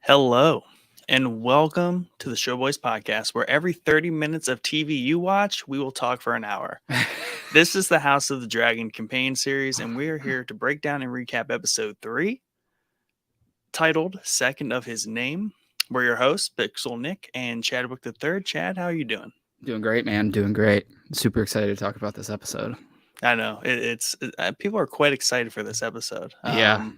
Hello, and welcome to the Showboys podcast, where every 30 minutes of TV you watch, we will talk for an hour. This is the House of the Dragon campaign series, and we are here to break down and recap episode 3, titled Second of His Name. We're your hosts, Pixel Nick and Chadwick III. Chad, how are you doing? Doing great, man. Doing great. Super excited to talk about this episode. I know, people are quite excited for this episode. Yeah.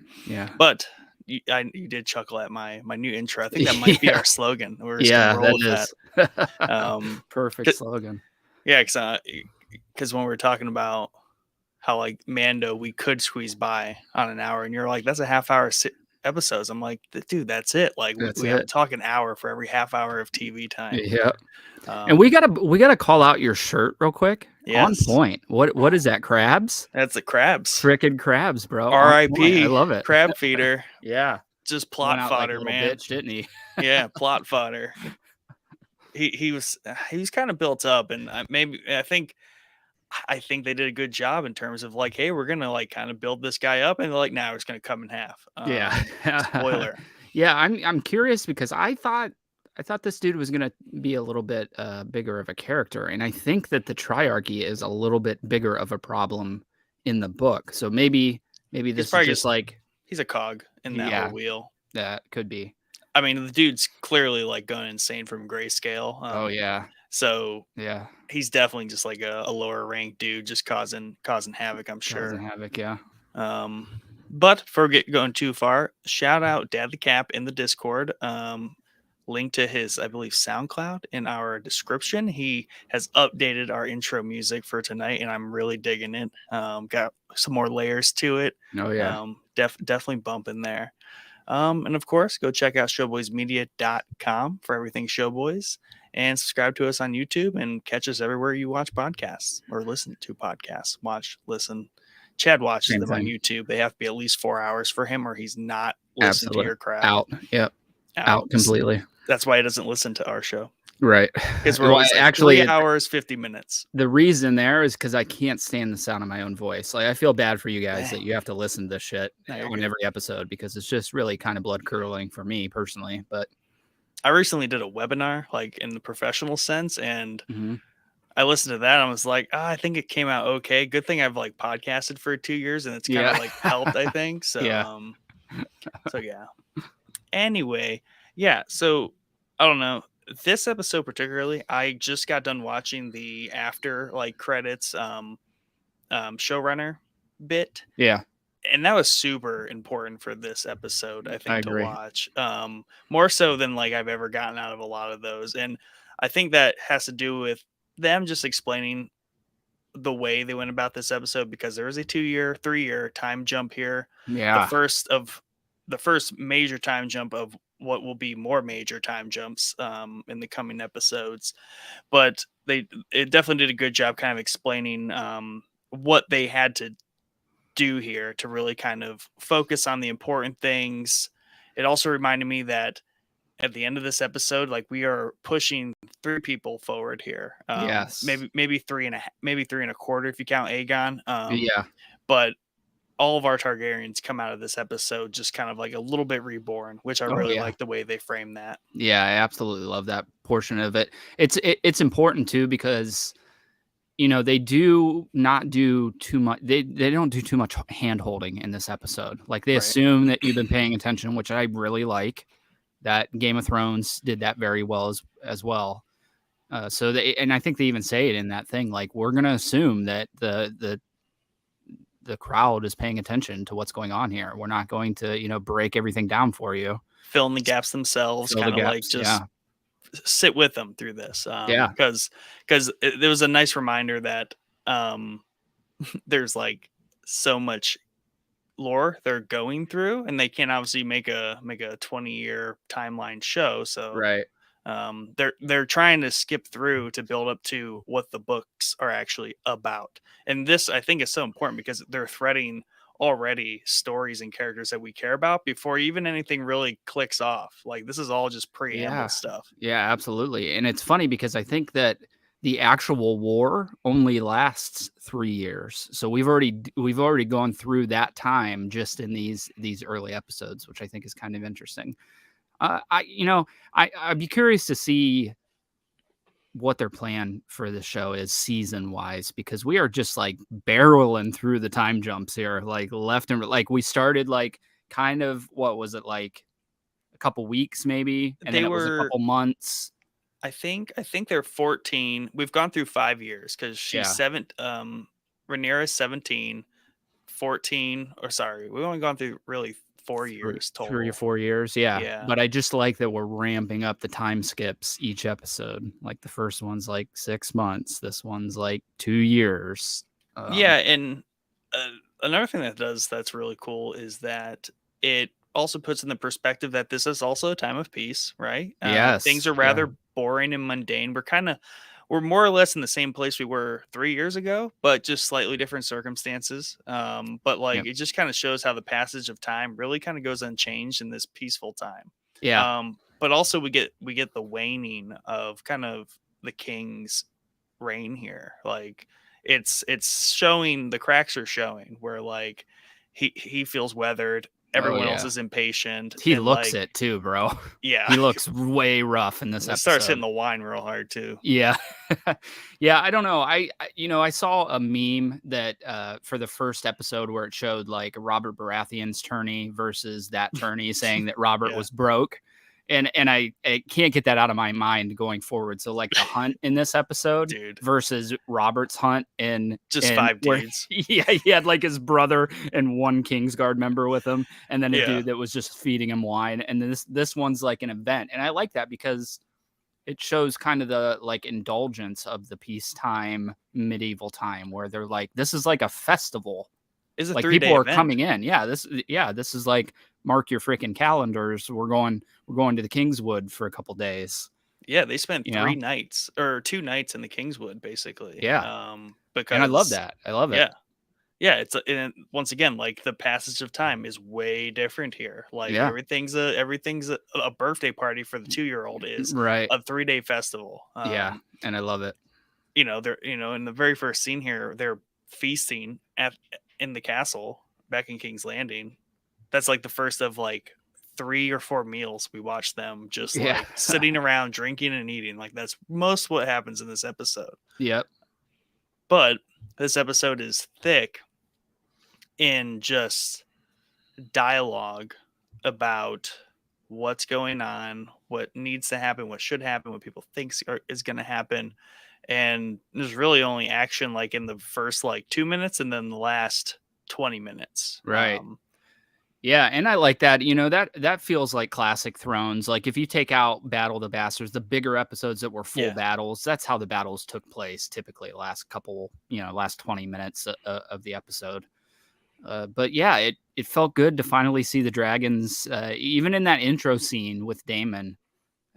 But you did chuckle at my new intro. I think that might be our slogan. We're just gonna roll with that. Perfect slogan. Yeah, because when we were talking about how like Mando we could squeeze by on an hour, and you're like, that's a half hour episodes. I'm like, dude, that's it. Like we have to talk an hour for every half hour of TV time. Yeah. And we gotta call out your shirt real quick. Yes. On point. What is that? Crabs? That's the crabs. Frickin' crabs, bro. R.I.P. I love it. Crab feeder. Yeah. Just plot fodder, like man. Bitch, didn't he? Yeah, plot fodder. He was kind of built up, and I think they did a good job in terms of like, hey, we're gonna like kind of build this guy up, and like now it's gonna come in half. Yeah. Spoiler. Yeah, I'm curious because I thought this dude was gonna be a little bit bigger of a character, and I think that the triarchy is a little bit bigger of a problem in the book. So maybe this is just like he's a cog in that whole wheel. That could be. I mean, the dude's clearly like going insane from grayscale. Oh yeah. So yeah, he's definitely just like a lower ranked dude, just causing havoc. I'm sure. Causing havoc, yeah. But before going too far, shout out Dad the Cap in the Discord. Link to his, I believe, SoundCloud in our description. He has updated our intro music for tonight, and I'm really digging it. Got some more layers to it. Oh yeah. Definitely bumping there. And of course, go check out showboysmedia.com for everything Showboys, and subscribe to us on YouTube and catch us everywhere you watch podcasts or listen to podcasts. Watch, listen. Chad watches them on YouTube. They have to be at least 4 hours for him, or he's not listening to your crap. Out. Yep. Out completely. That's why he doesn't listen to our show. Right. Because we're always actually 3 hours, 50 minutes. The reason there is because I can't stand the sound of my own voice. Like I feel bad for you guys that you have to listen to this shit on every episode, because it's just really kind of blood curdling for me personally. But I recently did a webinar, like in the professional sense, and I listened to that. And I was like, I think it came out okay. Good thing I've like podcasted for 2 years, and it's kind of like helped, I think. So yeah. Anyway, yeah. So I don't know. This episode particularly, I just got done watching the after like credits showrunner bit. Yeah. And that was super important for this episode, I think, to watch. More so than like I've ever gotten out of a lot of those. And I think that has to do with them just explaining the way they went about this episode, because there was a 2-year, 3-year time jump here. Yeah. The first major time jump of what will be more major time jumps in the coming episodes. But it definitely did a good job kind of explaining what they had to do here to really kind of focus on the important things. It also reminded me that at the end of this episode, like we are pushing 3 people forward here. Yes. Maybe 3 and a quarter if you count Aegon. Yeah. But all of our Targaryens come out of this episode just kind of like a little bit reborn, which I really like the way they frame that. Yeah, I absolutely love that portion of it. It's important too, because they do not do too much. They don't do too much hand holding in this episode. Like they assume that you've been paying attention, which I really like. That Game of Thrones did that very well as well. And I think they even say it in that thing, like we're gonna assume that the crowd is paying attention to what's going on here. We're not going to break everything down for you. Fill in the gaps themselves, kind of like just sit with them through this. Because there was a nice reminder that there's like so much lore they're going through, and they can't obviously make a 20-year timeline show. So they're trying to skip through to build up to what the books are actually about. And this, I think, is so important because they're threading already stories and characters that we care about before even anything really clicks off. Like this is all just preamble stuff. Yeah, absolutely. And it's funny because I think that the actual war only lasts 3 years. So we've already gone through that time just in these early episodes, which I think is kind of interesting. I'd be curious to see what their plan for the show is season wise, because we are just like barreling through the time jumps here, like left and like we started like kind of, what was it, like a couple weeks maybe, and then They it was a were couple months. I think they're 14. We've gone through 5 years because she's Yeah. Rhaenyra's 17, 14, or sorry, we've only gone through really 4 Three, years 3 or total. 4 years, yeah, Yeah. but I just like that we're ramping up the time skips each episode, like, the first one's, like, 6 months, this one's, like, 2 years, Yeah, and, another thing that's really cool is that it also puts in the perspective that this is also a time of peace, right? Things yes, are yeah, rather boring and mundane. We're more or less in the same place we were 3 years ago, but just slightly different circumstances. But, like, yep, it just kinda shows how the passage of time really kinda goes unchanged in this peaceful time. yeah, But also we get the waning of kind of the king's reign here. Like, it's showing, the cracks are showing where, like, he feels weathered, oh, everyone else yeah. is impatient, He and, looks like, it too, bro. yeah, He looks way rough in this it starts hitting episode. the wine real hard too. Yeah. Yeah, I don't know. I saw a meme that, for the first episode where it showed, like, Robert Baratheon's tourney versus that tourney saying that Robert Yeah, was broke, and I can't get that out of my mind going forward. So, like, the hunt in this episode dude, versus Robert's hunt just in 5 where dudes. yeah, he had, like, his brother and one Kingsguard member with him, and then a Yeah, dude that was just feeding him wine, and this one's like an event, and I like that because it shows kind of the, like, indulgence of the peacetime medieval time where they're like, this is like a festival. it's a Like, people 3-day are event. coming in. Yeah, this is like, mark your freaking calendars. We're going to the Kingswood for a couple days, Yeah, they spent you 3 know? nights or 2 nights in the Kingswood basically, Yeah. And I love because that. I love it. yeah. Yeah, and once again, like, the passage of time is way different here. Like, Yeah. everything's a birthday party for the 2-year-old is Right. a 3-day festival. Yeah. And I love it. They're in the very first scene here, they're feasting in the castle back in King's Landing. That's like the first of like 3 or 4 meals we watch them just Yeah. like sitting around drinking and eating. Like, that's most what happens in this episode. Yep. But this episode is thick in just dialogue about what's going on, what needs to happen, what should happen, what people think is going to happen. And there's really only action like in the first like 2 minutes and then the last 20 minutes. Right. Yeah, and I like that. That feels like classic Thrones. Like, if you take out Battle of the Bastards, the bigger episodes that were full Yeah, battles, that's how the battles took place typically, last 20 minutes of the episode. But yeah, it felt good to finally see the dragons, even in that intro scene with Damon.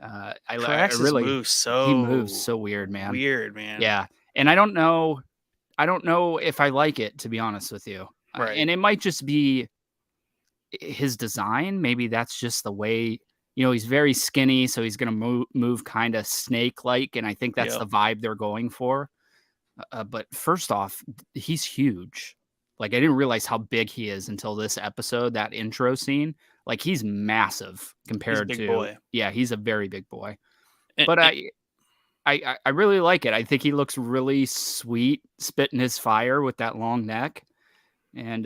I Caraxes really moves He moves so so weird, man. weird, man. Yeah, and I don't know if I like it, to be honest with you. Right. And it might just be his design. Maybe that's just the way. He's very skinny, so he's going to move kind of snake like, and I think that's Yep. the vibe they're going for. But first off, he's huge. Like, I didn't realize how big he is until this episode, that intro scene. Like, he's massive He's a compared big to, boy. yeah, he's a very big boy. And, But I really like it. I think he looks really sweet, spitting his fire with that long neck. And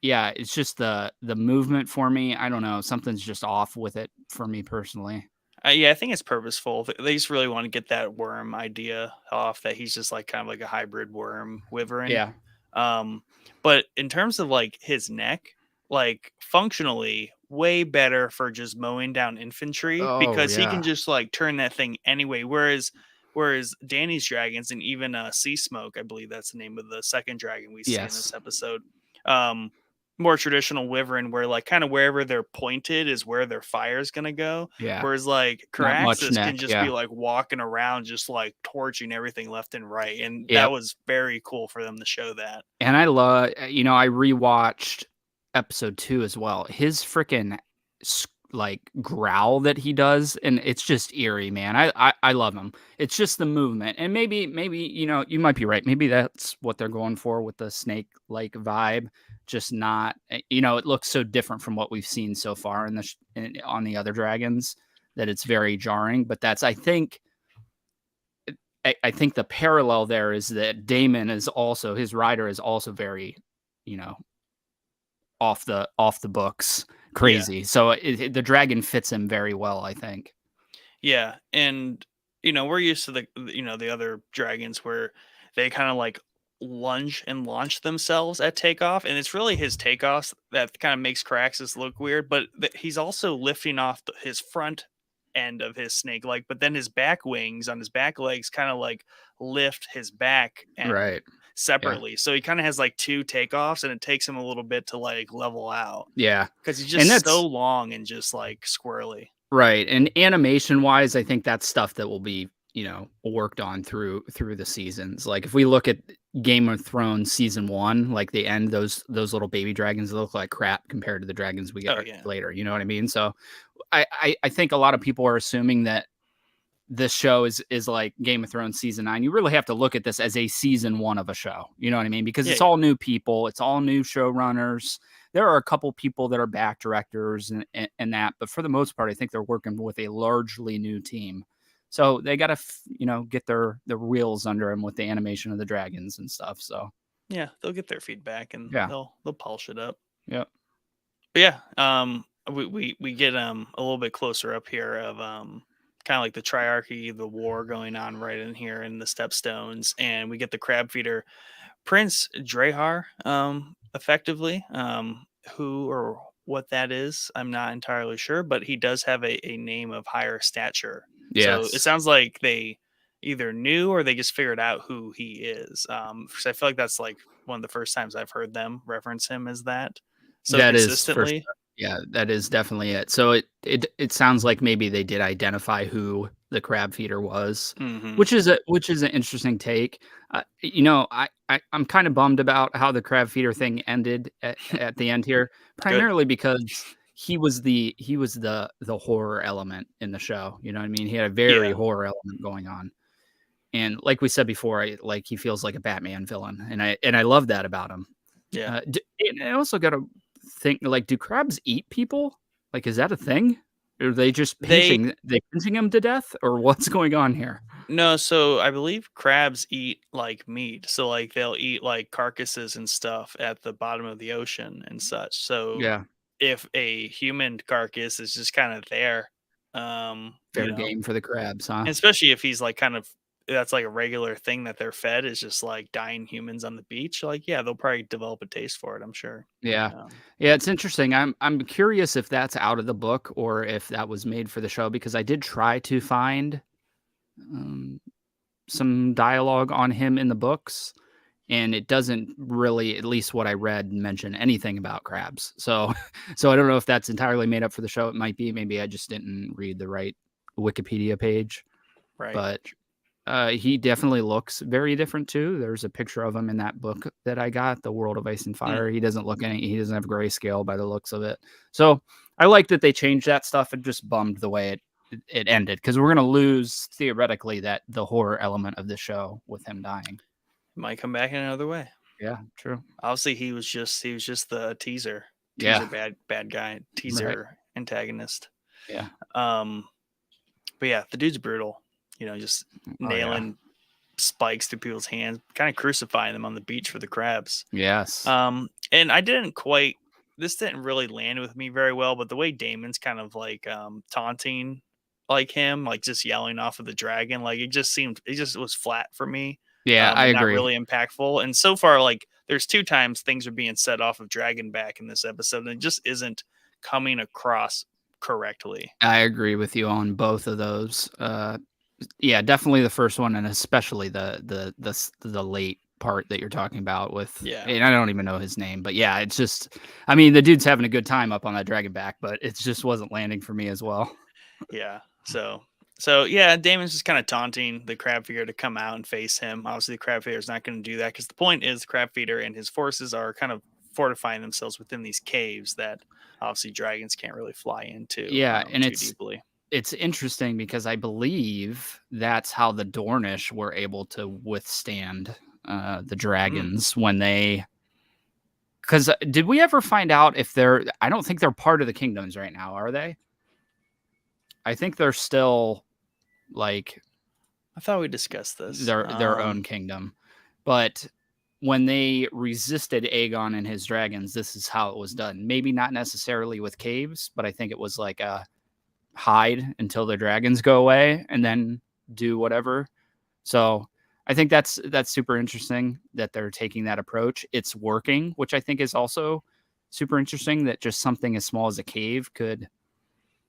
yeah, it's just the movement for me. I don't know. Something's just off with it for me personally. yeah, I think it's purposeful. They just really want to get that worm idea off, that he's just like kind of like a hybrid worm wyvern. Yeah. Um, but in terms of like his neck, like functionally way better for just mowing down infantry Oh because he yeah. can just like turn that thing anyway. Whereas Danny's dragons and even Sea Smoke, I believe that's the name of the second dragon we see in Yes. this episode. Um, More traditional wyvern where like kind of wherever they're pointed is where their fire is gonna go. Yeah. Whereas like Not much Caraxes can neck. just be Yeah. like walking around, just like torching everything left and right. And that Yep. was very cool for them to show that. And I love, I rewatched episode 2 as well. His freaking like growl that he does, and it's just eerie, man. I love him. It's just the movement, and maybe you might be right. Maybe that's what they're going for with the snake like vibe. just not, it looks so different from what we've seen so far on the other dragons that it's very jarring. But that's, I think the parallel there is that Daemon is also, his rider is also very, off the books crazy. Yeah. So the dragon fits him very well, I think. Yeah, and we're used to the other dragons where they kind of like lunge and launch themselves at takeoff, and it's really his takeoffs that kind of makes Caraxes look weird. But he's also lifting off his front end of his snake, like, but then his back wings on his back legs kind of like lift his back end Right. separately. Yeah. So he kind of has like two takeoffs, and it takes him a little bit to like level out. Yeah, because he's just so long and just like squirrely. Right. And animation wise, I think that's stuff that will be, worked on through the seasons. Like if we look at Game of Thrones season 1, like the end, those little baby dragons look like crap compared to the dragons we get later. You know what I mean? So I think a lot of people are assuming that this show is like Game of Thrones season 9. You really have to look at this as a season 1 of a show. You know what I mean? Because it's all new people. It's all new showrunners. There are a couple people that are back directors and that, but for the most part, I think they're working with a largely new team. So they got to, get their wheels under them with the animation of the dragons and stuff. So yeah, they'll get their feedback and they'll polish it up. Yeah. But yeah, we get a little bit closer up here of kind of like the triarchy, the war going on right in here in the Stepstones, and we get the crab feeder Prince Drahar, effectively, who or what that is, I'm not entirely sure, but he does have a name of higher stature. So it sounds like they either knew or they just figured out who he is. Because I feel like that's like one of the first times I've heard them reference him as that. So that consistently. Is yeah, that is definitely it. So it sounds like maybe they did identify who the crab feeder was, which is an interesting take. I'm kind of bummed about how the crab feeder thing ended at the end here, primarily because he was the horror element in the show. You know what I mean? He had a very horror element going on. And like we said before, he feels like a Batman villain, and I love that about him. Yeah. And I also got to think, like, do crabs eat people? Like, is that a thing? Or are they just pinching them to death, or what's going on here? No, so I believe crabs eat like meat. So like they'll eat like carcasses and stuff at the bottom of the ocean and such. So if a human carcass is just kind of there, fair game for the crabs, huh? Especially if he's like kind of, that's like a regular thing that they're fed, is just like dying humans on the beach. Like, yeah, they'll probably develop a taste for it, I'm sure. Yeah. Yeah, it's interesting. I'm curious if that's out of the book or if that was made for the show, because I did try to find some dialogue on him in the books, and it doesn't really, at least what I read, mention anything about crabs. So I don't know if that's entirely made up for the show. It might be. Maybe I just didn't read the right Wikipedia page. Right. But he definitely looks very different too. There's a picture of him in that book that I got, The World of Ice and Fire. He doesn't have grayscale by the looks of it. So I like that they changed that stuff. It just bummed the way it ended, because we're going to lose theoretically the horror element of the show with him dying. Might come back in another way. Yeah, true. Obviously he was just the teaser bad guy, teaser antagonist. Yeah. But yeah, the dude's brutal. Just nailing spikes through people's hands, kind of crucifying them on the beach for the crabs. Yes. And this didn't really land with me very well, but the way Damon's kind of like taunting like him, like just yelling off of the dragon, like it just was flat for me. Yeah, I agree. Not really impactful. And so far, like there's 2 times things are being set off of Dragonback in this episode, and it just isn't coming across correctly. I agree with you on both of those. Yeah, definitely the first one, and especially the late part that you're talking about with. Yeah. And I don't even know his name, but yeah, it's just, I mean, the dude's having a good time up on that Dragonback, but it just wasn't landing for me as well. Yeah. So yeah, Damon's just kind of taunting the crab feeder to come out and face him. Obviously, the crab feeder is not going to do that, because the point is the crab feeder and his forces are kind of fortifying themselves within these caves that obviously dragons can't really fly into. Yeah, and too deeply. It's interesting because I believe that's how the Dornish were able to withstand the dragons when they Because did we ever find out if they're? I don't think they're part of the kingdoms right now, are they? I think they're still like. I thought we discussed this. Their own kingdom, but when they resisted Aegon and his dragons, this is how it was done. Maybe not necessarily with caves, but I think it was like a hide until the dragons go away and then do whatever. So I think that's super interesting that they're taking that approach. It's working, which I think is also super interesting, that just something as small as a cave could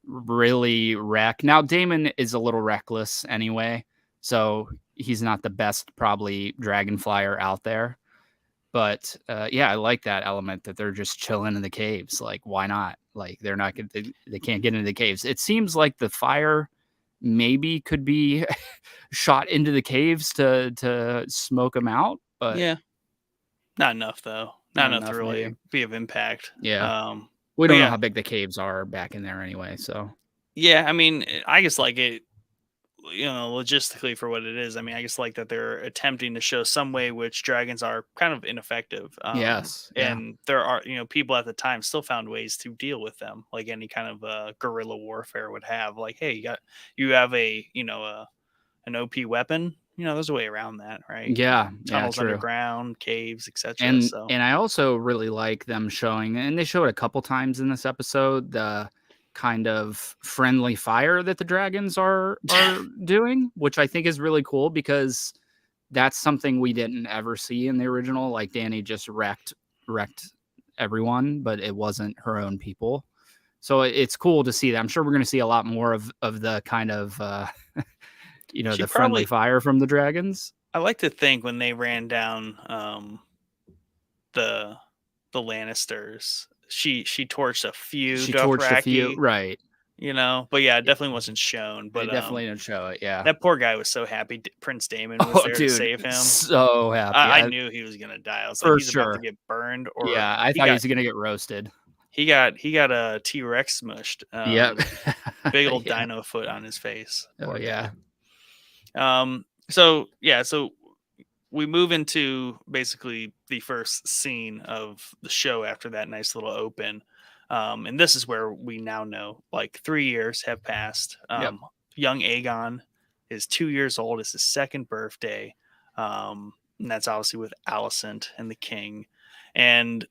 really wreck. Now, Daemon is a little reckless anyway, so he's not the best probably dragon flyer out there. But yeah, I like that element that they're just chilling in the caves. Like, why not? Like, they're not they can't get into the caves. It seems like the fire maybe could be shot into the caves to smoke them out, but yeah, not enough though. Not enough to really be of impact. Yeah. We don't know how big the caves are back in there anyway, so. Yeah, I mean, I just like it, logistically for what it is. I mean, I just like that they're attempting to show some way which dragons are kind of ineffective. Yes. Yeah. And there are, people at the time still found ways to deal with them, like any kind of guerrilla warfare would have. Like, hey, you have an OP weapon. There's a way around that, right? Yeah, Tunnels true. Underground, caves, etc. And I also really like them showing, and they show it a couple times in this episode, the kind of friendly fire that the dragons are doing, which I think is really cool because that's something we didn't ever see in the original. Like, Dany just wrecked everyone, but it wasn't her own people. So it's cool to see that. I'm sure we're going to see a lot more of the kind of the friendly fire from the dragons. I like to think when they ran down the Lannisters, she torched a few. She torched a few, right? But yeah, it definitely wasn't shown. But they definitely didn't show it. Yeah, that poor guy was so happy. Prince Daemon was there to save him. So happy. I knew he was gonna die. I was like, he's about to get burned. Or yeah, I thought he was gonna get roasted. He got a T-Rex smushed. Yep. Big old dino foot on his face. Oh yeah. So we move into basically the first scene of the show after that nice little open. And this is where we now know, like, 3 years have passed. Yep. Young Aegon is 2 years old. It's his second birthday. And that's obviously with Alicent and the king. And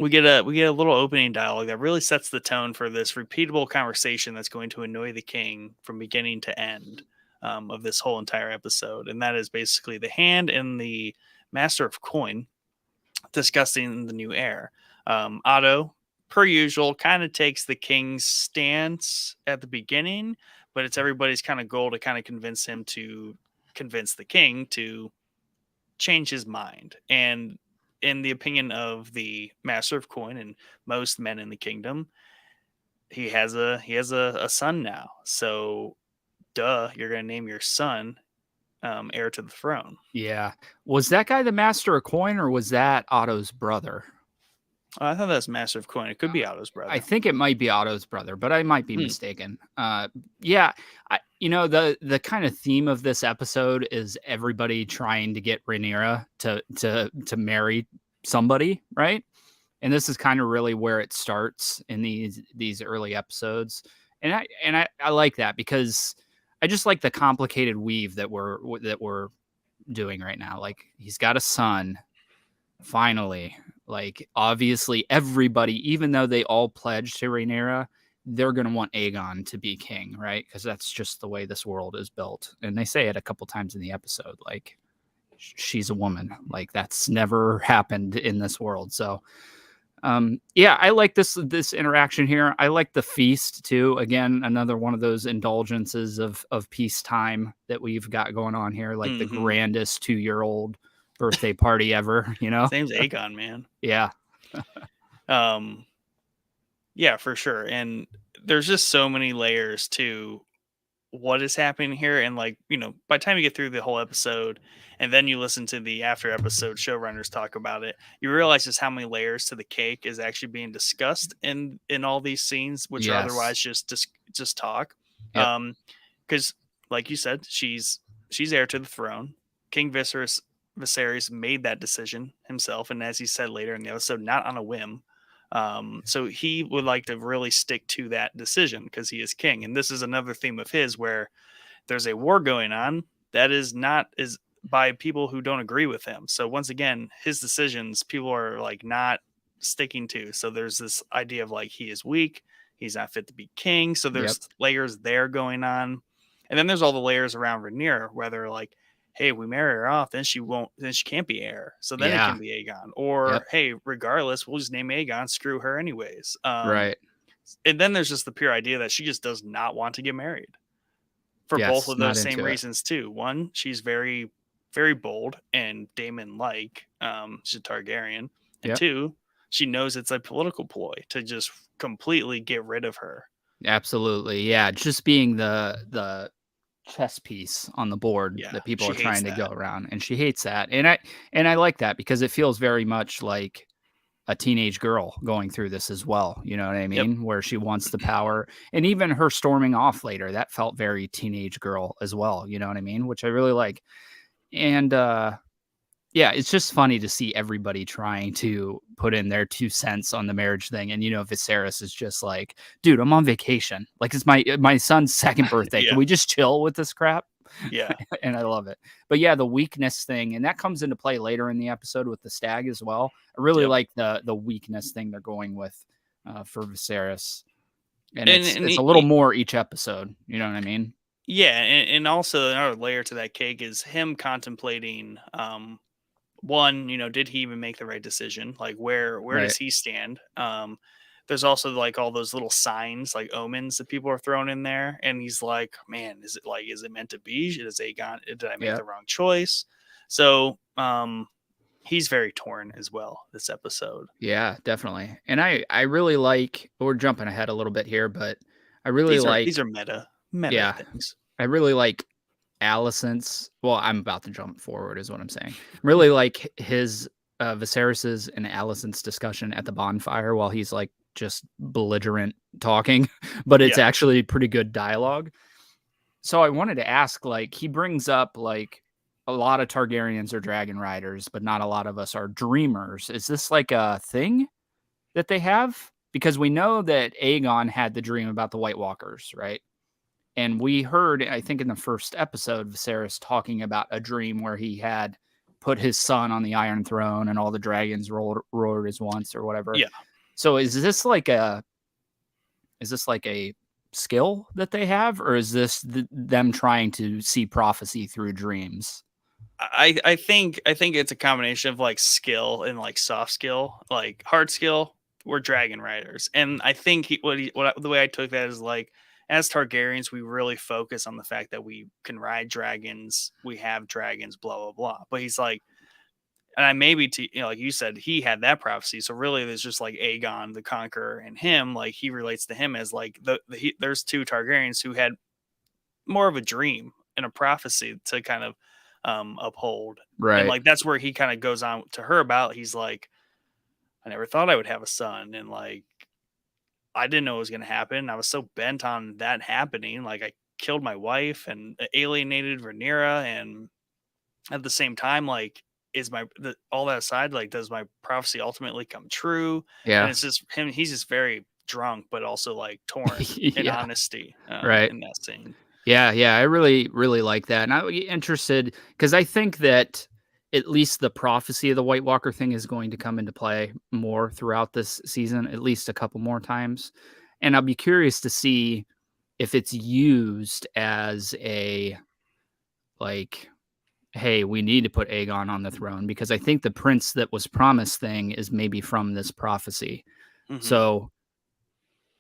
we get a little opening dialogue that really sets the tone for this repeatable conversation that's going to annoy the king from beginning to end of this whole entire episode. And that is basically the Hand and the Master of Coin discussing the new heir. Otto, per usual, kind of takes the king's stance at the beginning, but it's everybody's kind of goal to kind of convince the king to change his mind. And in the opinion of the Master of Coin and most men in the kingdom, he has a son now. So you're going to name your son heir to the throne. Yeah. Was that guy the Master of Coin, or was that Otto's brother? I thought that was Master of Coin. It could be Otto's brother. I think it might be Otto's brother, but I might be mistaken. Yeah. The kind of theme of this episode is everybody trying to get Rhaenyra to marry somebody, right? And this is kind of really where it starts in these early episodes. And I like that because I just like the complicated weave that we're doing right now. Like, he's got a son, finally. Like, obviously, everybody, even though they all pledged to Rhaenyra, they're going to want Aegon to be king, right? Because that's just the way this world is built. And they say it a couple times in the episode, like, she's a woman. Like, that's never happened in this world. So, yeah, I like this interaction here. I like the feast too. Again, another one of those indulgences of peacetime that we've got going on here, like the grandest 2-year-old birthday party ever. His name's Aegon, man. Yeah. Yeah, for sure. And there's just so many layers to what is happening here. And, like, by the time you get through the whole episode and then you listen to the after episode showrunners talk about it, you realize just how many layers to the cake is actually being discussed in all these scenes, which are otherwise just talk. Yep. Because, like you said, she's heir to the throne. King Viserys Viserys made that decision himself, and as he said later in the episode, not on a whim. So he would like to really stick to that decision because he is king. And this is another theme of his where there's a war going on that is by people who don't agree with him. So once again, his decisions people are like not sticking to. So there's this idea of like he is weak, he's not fit to be king. So there's layers there going on. And then there's all the layers around Rhaenyra, whether like, hey, we marry her off, then she can't be heir. So then it can be Aegon. Or hey, regardless, we'll just name Aegon, screw her anyways. Right. And then there's just the pure idea that she just does not want to get married. For both of those same reasons too. One, she's very, very bold and Daemon like. She's a Targaryen. And two, she knows it's a political ploy to just completely get rid of her. Absolutely. Yeah. Just being the chess piece on the board that people are trying to go around. And she hates that. And I like that because it feels very much like a teenage girl going through this as well. You know what I mean? Where she wants the power, and even her storming off later, that felt very teenage girl as well. You know what I mean? Which I really like. And, yeah, it's just funny to see everybody trying to put in their 2 cents on the marriage thing. And, Viserys is just like, dude, I'm on vacation. Like, it's my son's second birthday. Can we just chill with this crap? Yeah. And I love it. But yeah, the weakness thing, and that comes into play later in the episode with the stag as well. I really like the weakness thing they're going with for Viserys. And it's a little more each episode. You know what I mean? Yeah. And also another layer to that cake is him contemplating, one, did he even make the right decision? Like where does he stand? There's also like all those little signs, like omens that people are throwing in there. And he's like, man, is it meant to be? Is Aegon, did I make the wrong choice? So, he's very torn as well this episode. Yeah, definitely. And I really like, we're jumping ahead a little bit here, but I really these are meta things. I really like Alicent's, well, I'm about to jump forward is what I'm saying. Really like his Viserys's and Alicent's discussion at the bonfire while he's like just belligerent talking, but it's actually pretty good dialogue. So I wanted to ask, like, he brings up like a lot of Targaryens are dragon riders, but not a lot of us are dreamers. Is this like a thing that they have? Because we know that Aegon had the dream about the White Walkers, right? And we heard, I think in the first episode, Viserys talking about a dream where he had put his son on the Iron Throne and all the dragons roared as once or whatever. Yeah. So is this like a skill that they have, or is this them trying to see prophecy through dreams? I think it's a combination of like skill and like soft skill. Like hard skill, we're dragon riders, and I think the way I took that is like, as Targaryens, we really focus on the fact that we can ride dragons, we have dragons, blah blah blah. But he's like, and I maybe like you said, he had that prophecy. So really, there's just like Aegon the Conqueror and him. Like he relates to him as like there's 2 Targaryens who had more of a dream and a prophecy to kind of uphold, right? And like that's where he kind of goes on to her about. He's like, I never thought I would have a son, and like I didn't know it was going to happen. I was so bent on that happening. Like I killed my wife and alienated Rhaenyra, and at the same time, like, all that aside, like, does my prophecy ultimately come true? Yeah. And it's just him. He's just very drunk, but also like torn in honesty, right? In that scene. Yeah. I really, really like that. And I would be interested because I think that at least the prophecy of the White Walker thing is going to come into play more throughout this season, at least a couple more times. And I'll be curious to see if it's used as a, like, hey, we need to put Aegon on the throne, because I think the prince that was promised thing is maybe from this prophecy. Mm-hmm. So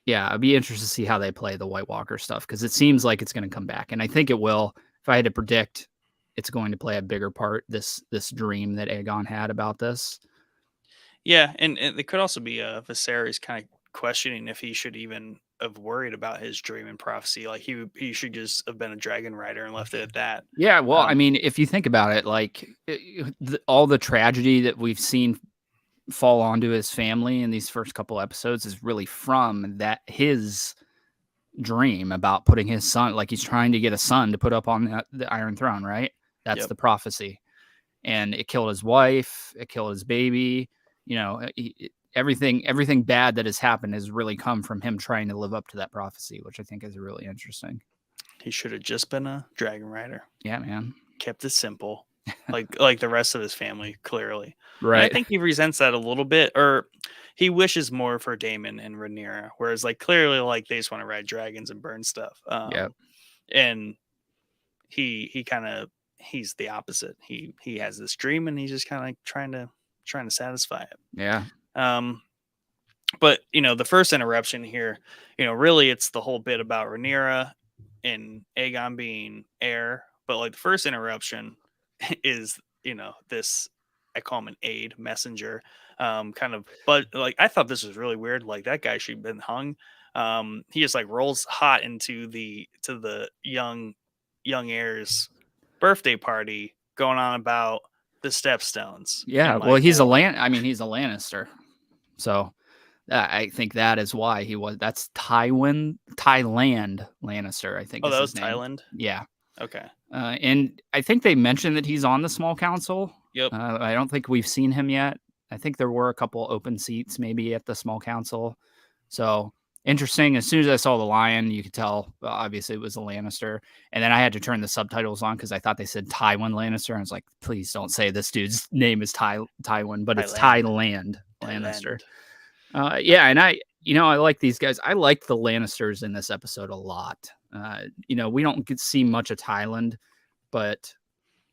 yeah, I'd be interested to see how they play the White Walker stuff, because it seems like it's going to come back. And I think it will. If I had to predict, it's going to play a bigger part, this dream that Aegon had about this. Yeah, and it could also be Viserys kind of questioning if he should even have worried about his dream and prophecy. Like he should just have been a dragon rider and left it at that. Yeah, well, I mean, if you think about it, like all the tragedy that we've seen fall onto his family in these first couple episodes is really from that his dream about putting his son, like he's trying to get a son to put up on the Iron Throne, right? That's the prophecy. and it killed his wife, it killed his baby. You know, everything bad that has happened has really come from him trying to live up to that prophecy, which I think is really interesting. He should have just been a dragon rider. Yeah, man. Kept it simple, like the rest of his family, clearly. Right. And I think he resents that a little bit, or he wishes more for Daemon and Rhaenyra, whereas like clearly like they just want to ride dragons and burn stuff. Yep. And he kind of he's the opposite. He has this dream and he's just kind of like trying to satisfy it. Yeah. But you know, the first interruption here, you know, really it's the whole bit about Rhaenyra and Aegon being heir. But like the first interruption is, you know, this, I call him an aide messenger, kind of, but like I thought this was really weird. Like that guy should have been hung. He just like rolls hot into the young heir's birthday party, going on about the stepstones. Yeah, like, well, he's a Lannister, so I think that is why that's Tywin Lannister, I think. Oh, is that his was name. Thailand. Yeah. Okay. And I think they mentioned that he's on the small council. Yep. I don't think we've seen him yet. I think there were a couple open seats maybe at the small council. So interesting. As soon as I saw the lion, you could tell obviously it was a Lannister. And then I had to turn the subtitles on because I thought they said Tywin Lannister. I was like, please don't say this dude's name is Tywin, but it's Thailand Lannister. Yeah, and I like these guys. I like the Lannisters in this episode a lot. You know, we don't see much of Thailand, but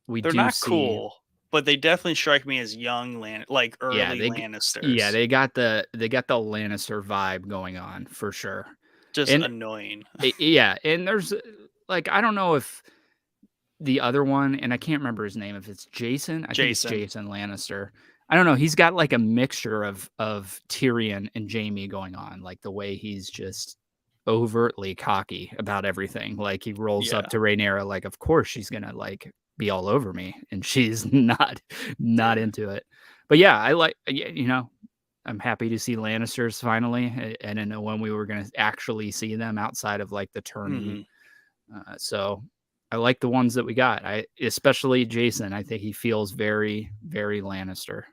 they're not cool, but they definitely strike me as young early Lannisters. Yeah, they got the Lannister vibe going on for sure. Just annoying. Yeah, and there's like I don't know if the other one, and I can't remember his name, if it's Jason. I think it's Jason Lannister. I don't know. He's got like a mixture of Tyrion and Jaime going on, like the way he's just overtly cocky about everything. Like he rolls up to Rhaenyra, like, of course she's gonna like be all over me, and she's not into it. But yeah, I like, you know, I'm happy to see Lannisters finally. I didn't know when we were gonna actually see them outside of like the tourney. So I like the ones that we got. Especially Jason. I think he feels very, very Lannister.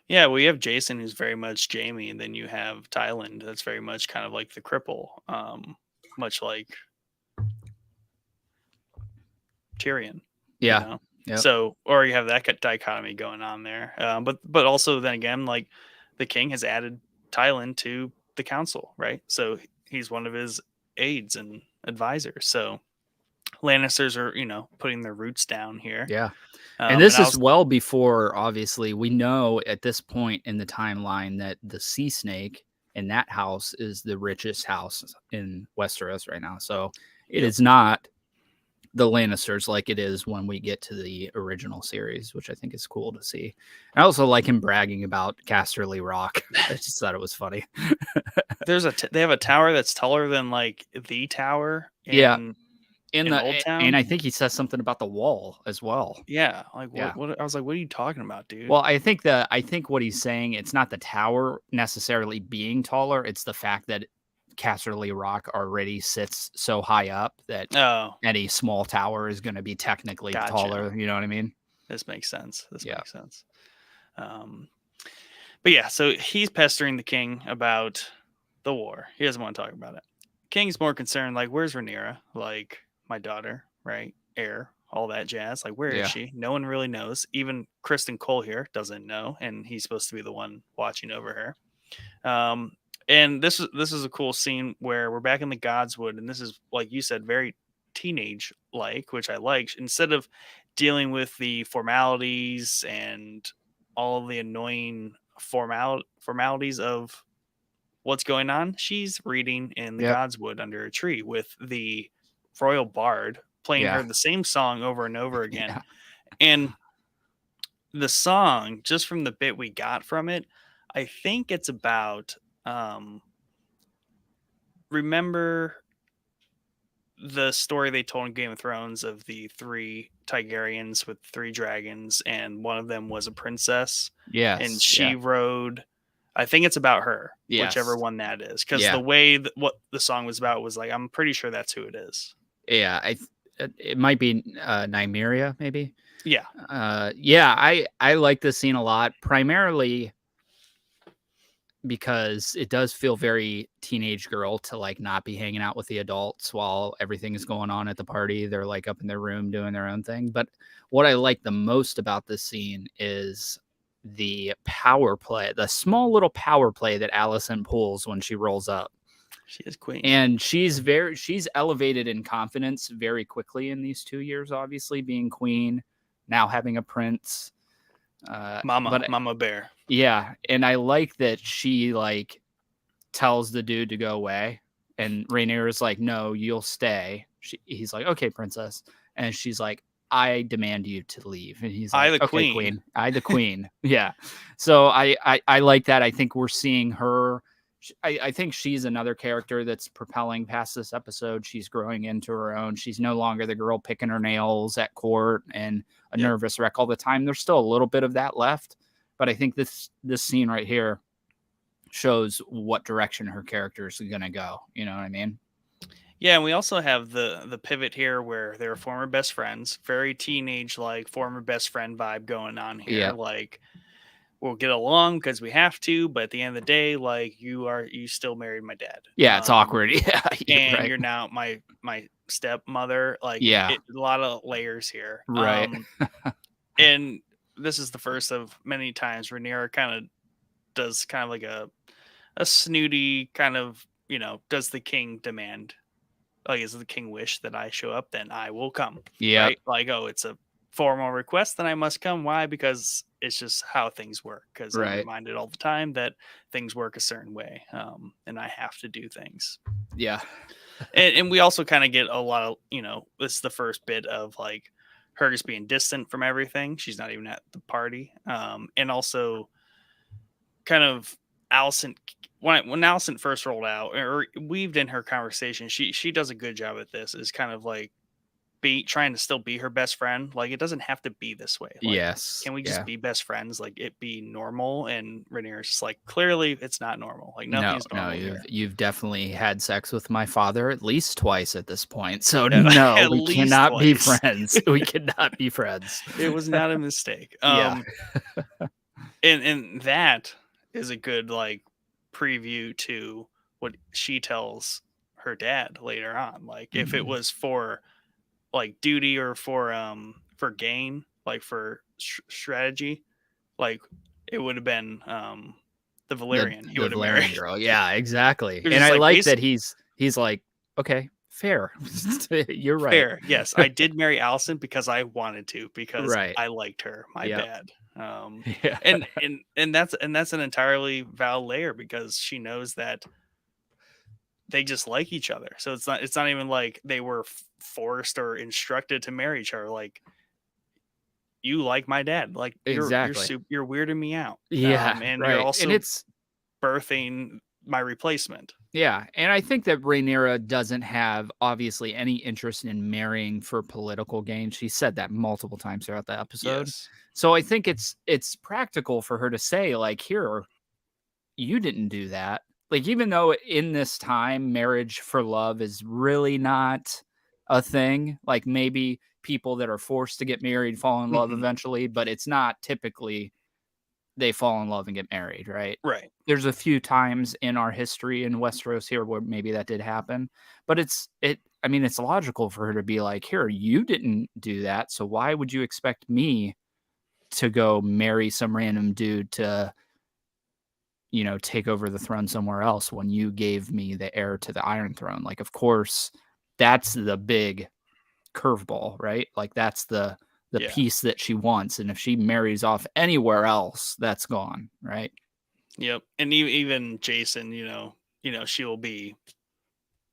Yeah, well, you have Jason, who's very much Jaime, and then you have Thailand, that's very much kind of like the cripple, much like Tyrion. Yeah. You know? Yep. So, or you have that dichotomy going on there. But also then again, like the king has added Thailand to the council, right? So he's one of his aides and advisors. So Lannisters are, you know, putting their roots down here. Yeah. And this is well before, obviously, we know at this point in the timeline that the Sea Snake in that house is the richest house in Westeros right now. So it is not the Lannisters like it is when we get to the original series, which I think is cool to see. I also like him bragging about Casterly Rock. I just thought it was funny. They have a tower that's taller than like the tower. In the Old Town, and I think he says something about the wall as well. Yeah, like what I was like, what are you talking about, dude? Well, I think what he's saying, it's not the tower necessarily being taller; it's the fact that Casterly Rock already sits so high up that any small tower is going to be technically taller. You know what I mean? This makes sense. Makes sense. But yeah, so he's pestering the king about the war. He doesn't want to talk about it. King's more concerned, like, where's Rhaenyra? Like, my daughter, right? Heir, all that jazz. Like, where is she? No one really knows. Even Kristen Cole here doesn't know, and he's supposed to be the one watching over her. And this is a cool scene where we're back in the Godswood, and this is, like you said, very teenage-like, which I like. Instead of dealing with the formalities and all the annoying formalities of what's going on, she's reading in the Godswood under a tree with the royal bard playing her the same song over and over again. And the song, just from the bit we got from it, I think it's about remember the story they told in Game of Thrones of the 3 Targaryens with 3 dragons, and one of them was a princess. Yes. And she rode, I think it's about her, whichever one that is. Because the way what the song was about was like, I'm pretty sure that's who it is. Yeah, it might be Nymeria, maybe. Yeah. I like this scene a lot, primarily because it does feel very teenage girl to like not be hanging out with the adults while everything is going on at the party. They're like up in their room doing their own thing. But what I like the most about this scene is the power play, the small little power play that Allison pulls when she rolls up. She is queen. And she's elevated in confidence very quickly in these 2 years, obviously being queen, now having a prince. Mama bear. Yeah, and I like that she like tells the dude to go away, and Rhaenyra is like, "No, you'll stay." He's like, "Okay, princess," and she's like, "I demand you to leave." And he's like, "Okay, queen. I the queen." Yeah. So I like that. I think we're seeing her. I think she's another character that's propelling past this episode. She's growing into her own. She's no longer the girl picking her nails at court and a nervous wreck all the time. There's still a little bit of that left. But I think this scene right here shows what direction her character is going to go. You know what I mean? Yeah, and we also have the pivot here where they're former best friends, very teenage like former best friend vibe going on here. Yeah. Like we'll get along because we have to, but at the end of the day, like you still married my dad. Yeah, it's awkward. Yeah, and you're now my stepmother. Like a lot of layers here. Right. And this is the first of many times Rhaenyra kind of does kind of like a snooty kind of, does the king demand, like, is the king wish that I show up, then I will come. Yeah. Right? Like, oh, it's a formal request, then I must come. Why? Because it's just how things work. Because I'm reminded all the time that things work a certain way, and I have to do things. Yeah. and we also kind of get a lot of, this is the first bit of like her just being distant from everything. She's not even at the party. And also kind of Allison, when Allison first rolled out or weaved in her conversation, she does a good job at this, is kind of like trying to still be her best friend. Like, it doesn't have to be this way. Like, yes. Can we just be best friends? Like, it be normal? And Rhaenyra's just like, clearly it's not normal. Like, nothing's normal. No, you've definitely had sex with my father at least twice at this point. So no, we cannot be friends. We cannot be friends. It was not a mistake. Yeah. and that is a good like preview to what she tells her dad later on. Like, if it was for like duty or for gain, like for strategy, like it would have been the Valerian. He would have married. Girl. Yeah, exactly. And I like that he's like, okay, fair. You're right. Fair. Yes, I did marry Allison because I wanted to, because I liked her. My bad. And that's an entirely valid layer, because she knows that they just like each other. So it's not even like they were forced or instructed to marry each other. Like, you like my dad. Like, you're weirding me out. Yeah. And you're also birthing my replacement. Yeah. And I think that Rhaenyra doesn't have obviously any interest in marrying for political gain. She said that multiple times throughout the episode. Yes. So I think it's practical for her to say, like, here, you didn't do that. Like, even though in this time, marriage for love is really not a thing. Like, maybe people that are forced to get married fall in love eventually, but it's not typically they fall in love and get married, right? Right. There's a few times in our history in Westeros here where maybe that did happen, but it's logical for her to be like, here, you didn't do that, so why would you expect me to go marry some random dude to, take over the throne somewhere else when you gave me the heir to the Iron Throne? Like, of course, that's the big curveball, right? Like, that's the piece that she wants. And if she marries off anywhere else, that's gone, right? Yep. And even Jason, she will be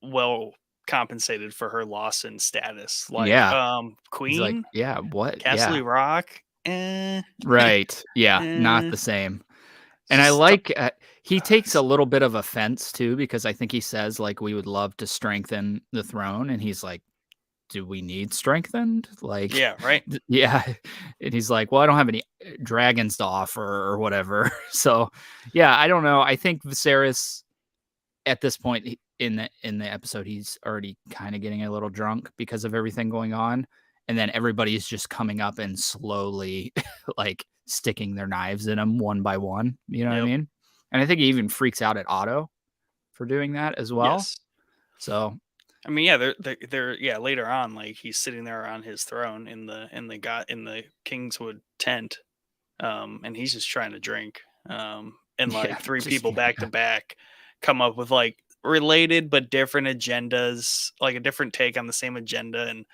well compensated for her loss in status. Like, Queen? Like, what? Castle Rock? Right. Yeah. Not the same. And I like he takes a little bit of offense too, because I think he says, like, we would love to strengthen the throne, and he's like, do we need strengthened? Like, yeah, right. Yeah. And he's like, well, I don't have any dragons to offer or whatever. So yeah, I don't know. I think Viserys at this point in the episode, he's already kind of getting a little drunk because of everything going on. and then everybody's just coming up and slowly like sticking their knives in him one by one. You know what I mean? And I think he even freaks out at Otto for doing that as well. Yes. So, I mean, yeah, they're yeah. Later on, like he's sitting there on his throne in the Kingswood tent, and he's just trying to drink. And like three people back to back come up with like related but different agendas, like a different take on the same agenda. And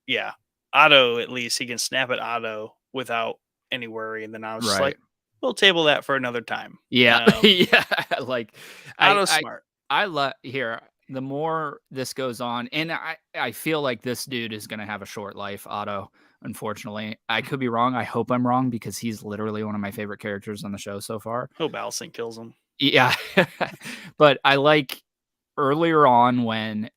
yeah, Otto, at least he can snap at Otto without any worry. And then I was just like, we'll table that for another time. Yeah. Yeah. Like Otto's smart. I love here. The more this goes on, and I feel like this dude is going to have a short life, Otto, unfortunately. I could be wrong. I hope I'm wrong because he's literally one of my favorite characters on the show so far. Hope Alicent kills him. Yeah. But I like earlier on when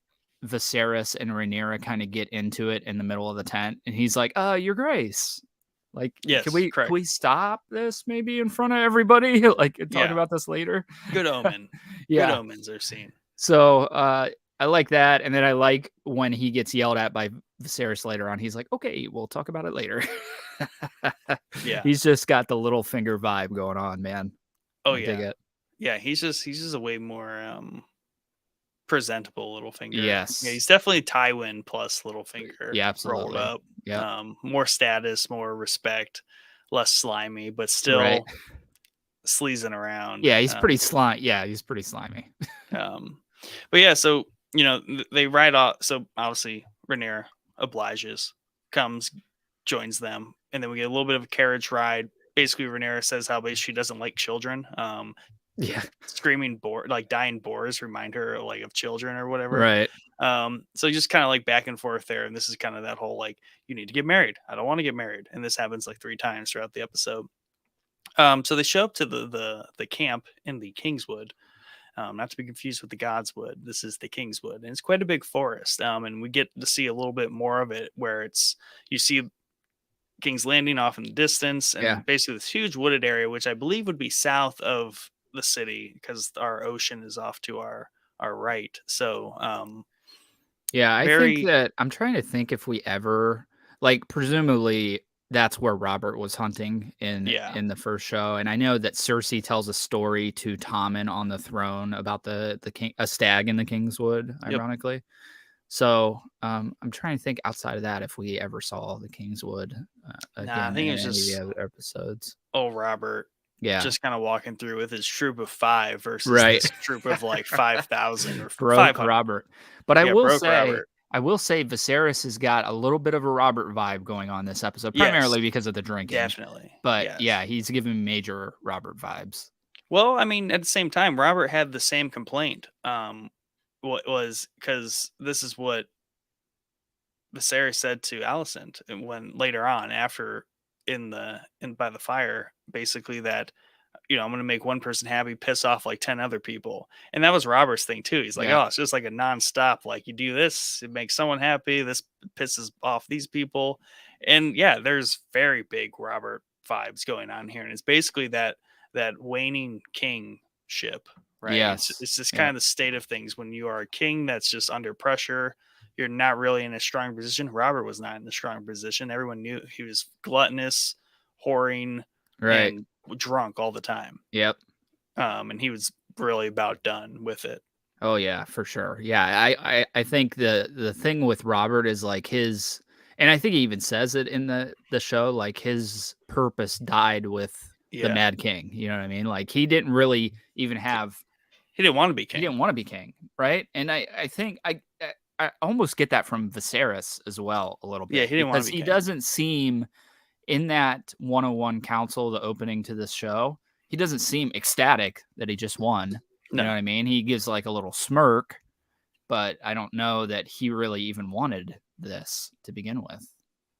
Viserys and Rhaenyra kind of get into it in the middle of the tent, and he's like, Your Grace. Like, yes, can we stop this maybe in front of everybody? Like, talk about this later. Good omen. Yeah. Good omens are seen. So I like that. And then I like when he gets yelled at by Viserys later on. He's like, okay, we'll talk about it later. Yeah. He's just got the little finger vibe going on, man. Oh, yeah. Dig it. Yeah, he's just a way more presentable Littlefinger. Yes. Yeah, he's definitely Tywin plus Littlefinger. Yeah, absolutely. Rolled up. Yeah. More status, more respect, less slimy, but still sleazing around. Yeah, he's pretty slimy. Yeah, he's pretty slimy. But yeah, so they ride off. So obviously Rhaenyra obliges, comes, joins them, and then we get a little bit of a carriage ride. Basically, Rhaenyra says how she doesn't like children. Yeah, screaming like dying boars remind her like of children or whatever. Right. So just kind of like back and forth there, and this is kind of that whole like, you need to get married. I don't want to get married, and this happens like 3 times throughout the episode. So they show up to the camp in the Kingswood. Not to be confused with the Godswood. This is the Kingswood, and it's quite a big forest. And we get to see a little bit more of it, where you see King's Landing off in the distance, and basically this huge wooded area, which I believe would be south of the city because our ocean is off to our right. So, I think that I'm trying to think if we ever, like, presumably that's where Robert was hunting in the first show. And I know that Cersei tells a story to Tommen on the throne about a stag in the Kingswood, ironically. So I'm trying to think outside of that if we ever saw the Kingswood again. I think it was just the other episodes. Oh, Robert. Yeah. Just kind of walking through with his troop of 5 versus this troop of like 5,000 or 500. Robert. But I will say Viserys has got a little bit of a Robert vibe going on this episode, primarily because of the drinking. Definitely. But he's giving major Robert vibes. Well, I mean, at the same time, Robert had the same complaint. What was because this is what Viserys said to Alicent when later on, after by the fire, basically that, I'm going to make one person happy, piss off like 10 other people. And that was Robert's thing too. He's like, it's just like a nonstop. Like, you do this, it makes someone happy. This pisses off these people. And there's very big Robert vibes going on here. And it's basically that waning kingship, right? Yes. It's just kind of the state of things when you are a king that's just under pressure. You're not really in a strong position. Robert was not in a strong position. Everyone knew he was gluttonous, whoring, and drunk all the time. Yep. And he was really about done with it. Oh yeah, for sure. Yeah, I think the thing with Robert is like his, and I think he even says it in the show, like his purpose died with the Mad King. You know what I mean? Like he didn't really even have. He didn't want to be king. He didn't want to be king, right? And I think I almost get that from Viserys as well a little bit. Yeah, he didn't want to be king. He doesn't seem in that 101 council, the opening to this show, he doesn't seem ecstatic that he just won. You know what I mean? He gives like a little smirk, but I don't know that he really even wanted this to begin with.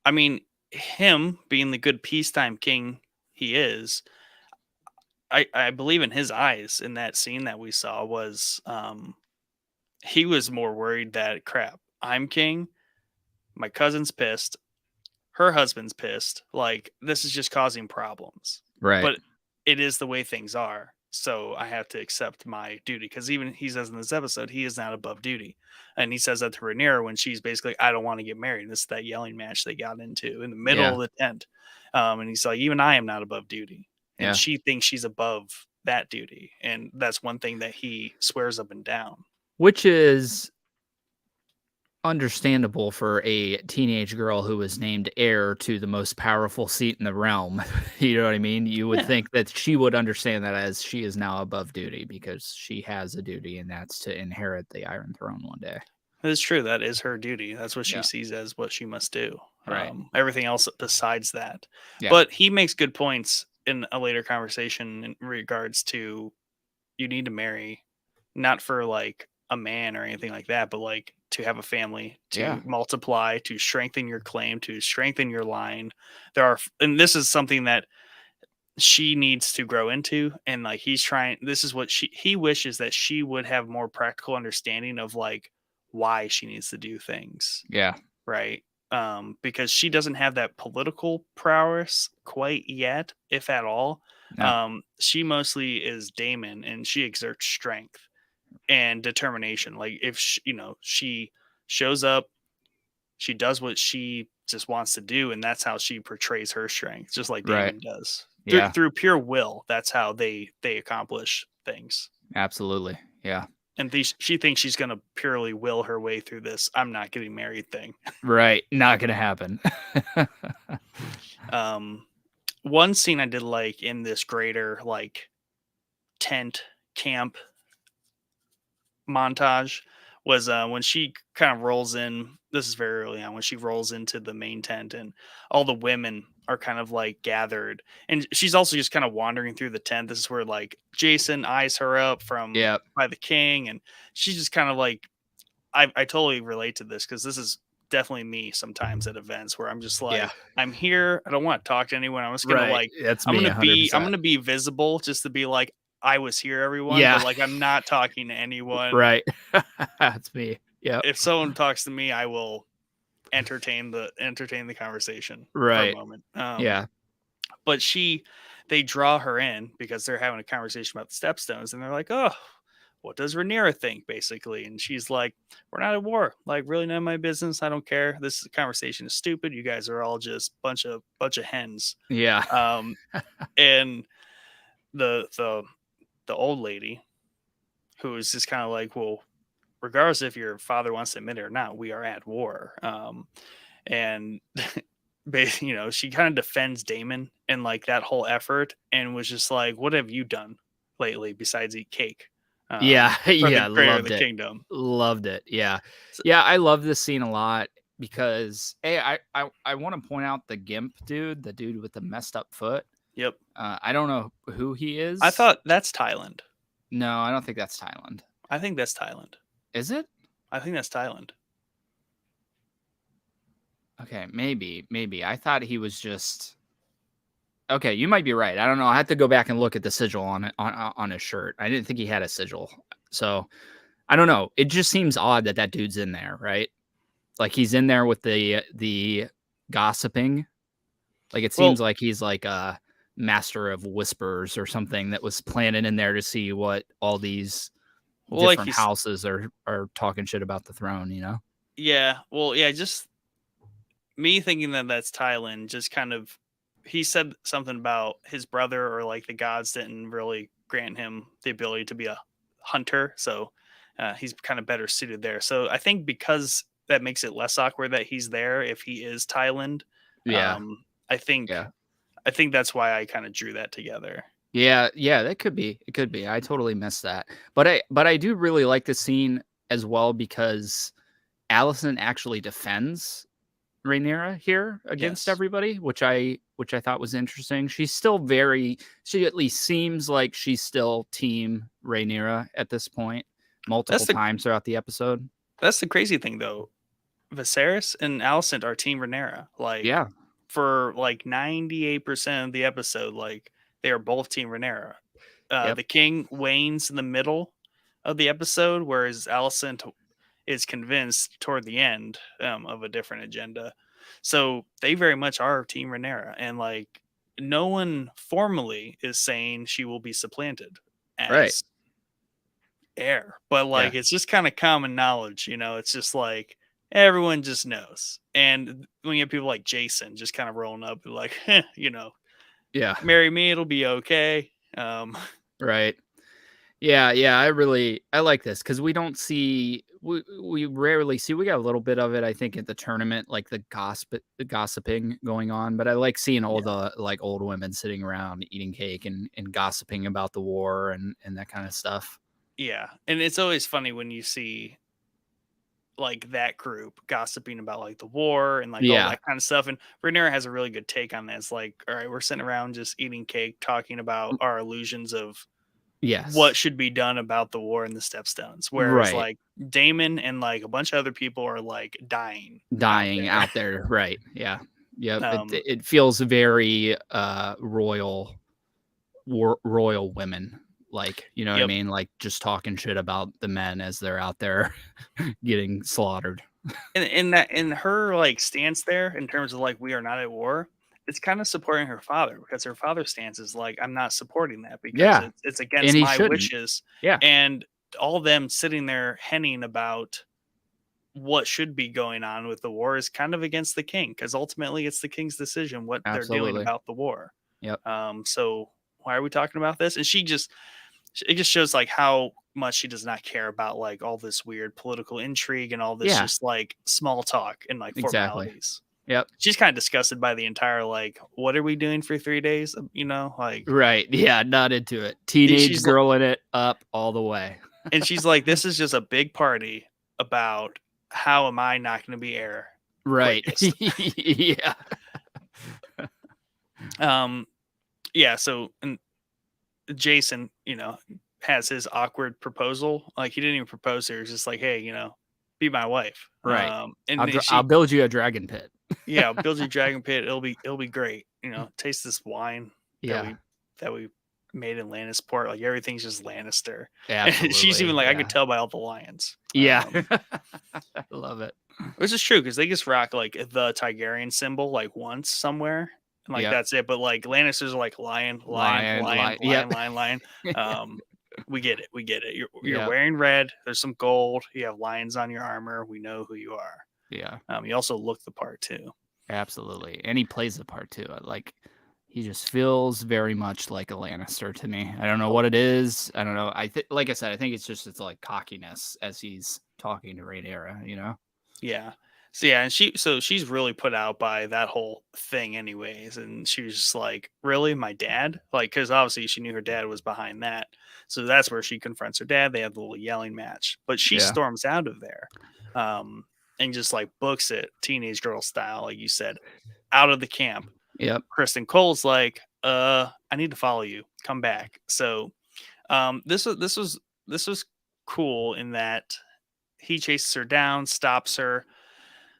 I mean, him being the good peacetime king he is, I believe in his eyes in that scene that we saw was he was more worried that crap, I'm king, my cousin's pissed, her husband's pissed, like this is just causing problems. Right. But it is the way things are. so I have to accept my duty. Because even he says in this episode, he is not above duty. And he says that to Rhaenyra when she's basically, I don't want to get married. This is that yelling match they got into in the middle Yeah. of the tent. And he's like, even I am not above duty. And Yeah. she thinks she's above that duty. And that's one thing that he swears up and down. Which is understandable for a teenage girl who was named heir to the most powerful seat in the realm. You know what I mean? You would think that she would understand that as she is now above duty because she has a duty, and that's to inherit the Iron Throne one day. It's true. That is her duty. That's what she sees as what she must do. Right. Everything else besides that. Yeah. But he makes good points in a later conversation in regards to you need to marry, not for like a man or anything like that, but like to have a family, to multiply, to strengthen your claim, to strengthen your line. And this is something that she needs to grow into, and like he's trying, this is what he wishes that she would have more practical understanding of like why she needs to do things. Yeah. Right. Because she doesn't have that political prowess quite yet, if at all. No. She mostly is Daemon, and she exerts strength and determination. Like if she shows up, she does what she just wants to do, and that's how she portrays her strength, just like Daemon does. Through pure will, that's how they accomplish things. Absolutely. Yeah. And she thinks she's going to purely will her way through this I'm not getting married thing. Right. Not going to happen. One scene I did like in this greater like tent camp montage was when she kind of rolls in. This is very early on when she rolls into the main tent, and all the women are kind of like gathered, and she's also just kind of wandering through the tent. This is where like Jason eyes her up from by the king, and she's just kind of like, I totally relate to this because this is definitely me sometimes at events where I'm just like, I'm here, I don't want to talk to anyone, I'm just gonna like, that's I'm me, gonna be visible just to be like, I was here, everyone. But like, I'm not talking to anyone. Right. That's me. Yeah. If someone talks to me, I will entertain the conversation for a moment. But they draw her in because they're having a conversation about the stepstones, and they're like, oh, what does Rhaenyra think, basically? And she's like, we're not at war. Like, really none of my business. I don't care. This conversation is stupid. You guys are all just bunch of hens. Yeah. And the old lady, who is just kind of like, well, regardless if your father wants to admit it or not, we are at war. And she kind of defends Daemon and like that whole effort, and was just like, what have you done lately besides eat cake? Loved it. Kingdom. Loved it. Yeah. I love this scene a lot because I want to point out the gimp dude, the dude with the messed up foot. Yep. I don't know who he is. I thought that's Thailand. No, I don't think that's Thailand. I think that's Thailand. Is it? I think that's Thailand. Okay, maybe. I thought he was just. Okay, you might be right. I don't know. I have to go back and look at the sigil on his shirt. I didn't think he had a sigil, so I don't know. It just seems odd that dude's in there, right? Like he's in there with the gossiping. Like it seems like he's like a master of whispers or something that was planted in there to see what all these different houses are talking shit about the throne, you know? Yeah. Well, yeah, just me thinking that that's Thailand, just kind of, he said something about his brother, or like the gods didn't really grant him the ability to be a hunter. So he's kind of better suited there. So I think because that makes it less awkward that he's there if he is Thailand. Yeah. I think that's why I kind of drew that together. Yeah, that could be. It could be. I totally missed that. But I do really like the scene as well because Alicent actually defends Rhaenyra here against everybody, which I thought was interesting. She's still she at least seems like she's still team Rhaenyra at this point, multiple times throughout the episode. That's the crazy thing though. Viserys and Alicent are team Rhaenyra. Like, for like 98% of the episode, like they are both team Rhaenyra. The king wanes in the middle of the episode, whereas Alicent is convinced toward the end of a different agenda. So they very much are team Rhaenyra, and like no one formally is saying she will be supplanted. as heir. But like, it's just kind of common knowledge, you know. It's just like everyone just knows. And when you have people like Jason just kind of rolling up, like, you know, marry me, it'll be okay. Right. Yeah, I like this because we don't see we rarely see. We got a little bit of it, I think, at the tournament, like the gossiping going on. But I like seeing all the like old women sitting around eating cake and gossiping about the war and that kind of stuff. Yeah, and it's always funny when you see like that group gossiping about like the war and like all that kind of stuff. And Rhaenyra has a really good take on this. Like, all right, we're sitting around just eating cake, talking about our illusions of what should be done about the war and the Stepstones. Whereas like Damon and like a bunch of other people are like dying out there. Right. Yeah. Yep. It feels very royal women. Like, you know what I mean? Like just talking shit about the men as they're out there getting slaughtered. And in her like stance there in terms of like we are not at war, it's kind of supporting her father because her father's stance is like I'm not supporting that because it's against my wishes. Yeah. And all them sitting there henning about what should be going on with the war is kind of against the king because ultimately it's the king's decision what they're doing about the war. Yep. So why are we talking about this? And it just shows like how much she does not care about like all this weird political intrigue and all this just like small talk and like formalities. Yep. She's kind of disgusted by the entire like, what are we doing for 3 days? You know, like Yeah, not into it. Teenage girl in it up all the way. And she's like, this is just a big party about how am I not going to be heir? Right. Yeah. Yeah. So and Jason, you know, has his awkward proposal. Like he didn't even propose to her. He's just like, hey, you know, be my wife. Right. And I'll build you a dragon pit. Yeah, I'll build you a dragon pit. It'll be great. You know, taste this wine that we made in Lannisport. Like everything's just Lannister. Absolutely. And she's even like, I could tell by all the lions. Yeah. I love it. Which is true because they just rock like the Targaryen symbol like once somewhere. And like that's it. But like Lannisters are like lion. We get it. You're wearing red. There's some gold. You have lions on your armor. We know who you are. Yeah. You also look the part too. Absolutely. And he plays the part too. Like he just feels very much like a Lannister to me. I don't know what it is. I don't know. Like I said, I think it's like cockiness as he's talking to Rhaenyra, you know? Yeah. So yeah, and she's really put out by that whole thing anyways. And she was just like, really? My dad? Like, because obviously she knew her dad was behind that. So that's where she confronts her dad. They have the little yelling match. But she storms out of there. And just like books it teenage girl style, like you said, out of the camp. Yep. Kristen Cole's like, I need to follow you. Come back. So this was cool in that he chases her down, stops her.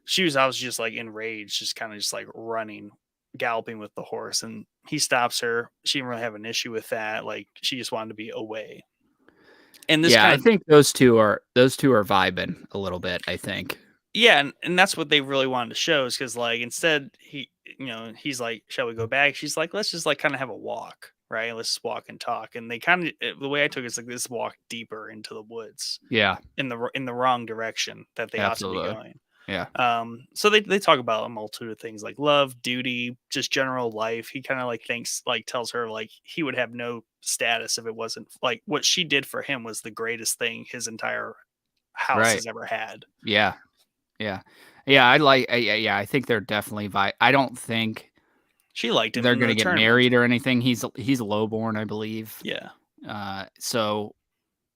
I was just like enraged, just kind of just like running, galloping with the horse, and he stops her. She didn't really have an issue with that. Like she just wanted to be away. And this I think those two are vibing a little bit, I think. Yeah, and that's what they really wanted to show is because like instead he's like, shall we go back? She's like, let's just like kind of have a walk, right? Let's just walk and talk. And they kind of the way I took it is like this walk deeper into the woods. Yeah. In the wrong direction that they ought to be going. Yeah. So they talk about a multitude of things like love, duty, just general life. He kind of like tells her like he would have no status if it wasn't like what she did for him was the greatest thing his entire house has ever had. Yeah. Yeah. Yeah. I think they're definitely I don't think she liked him. They're going to get married or anything. He's lowborn, I believe. Yeah. So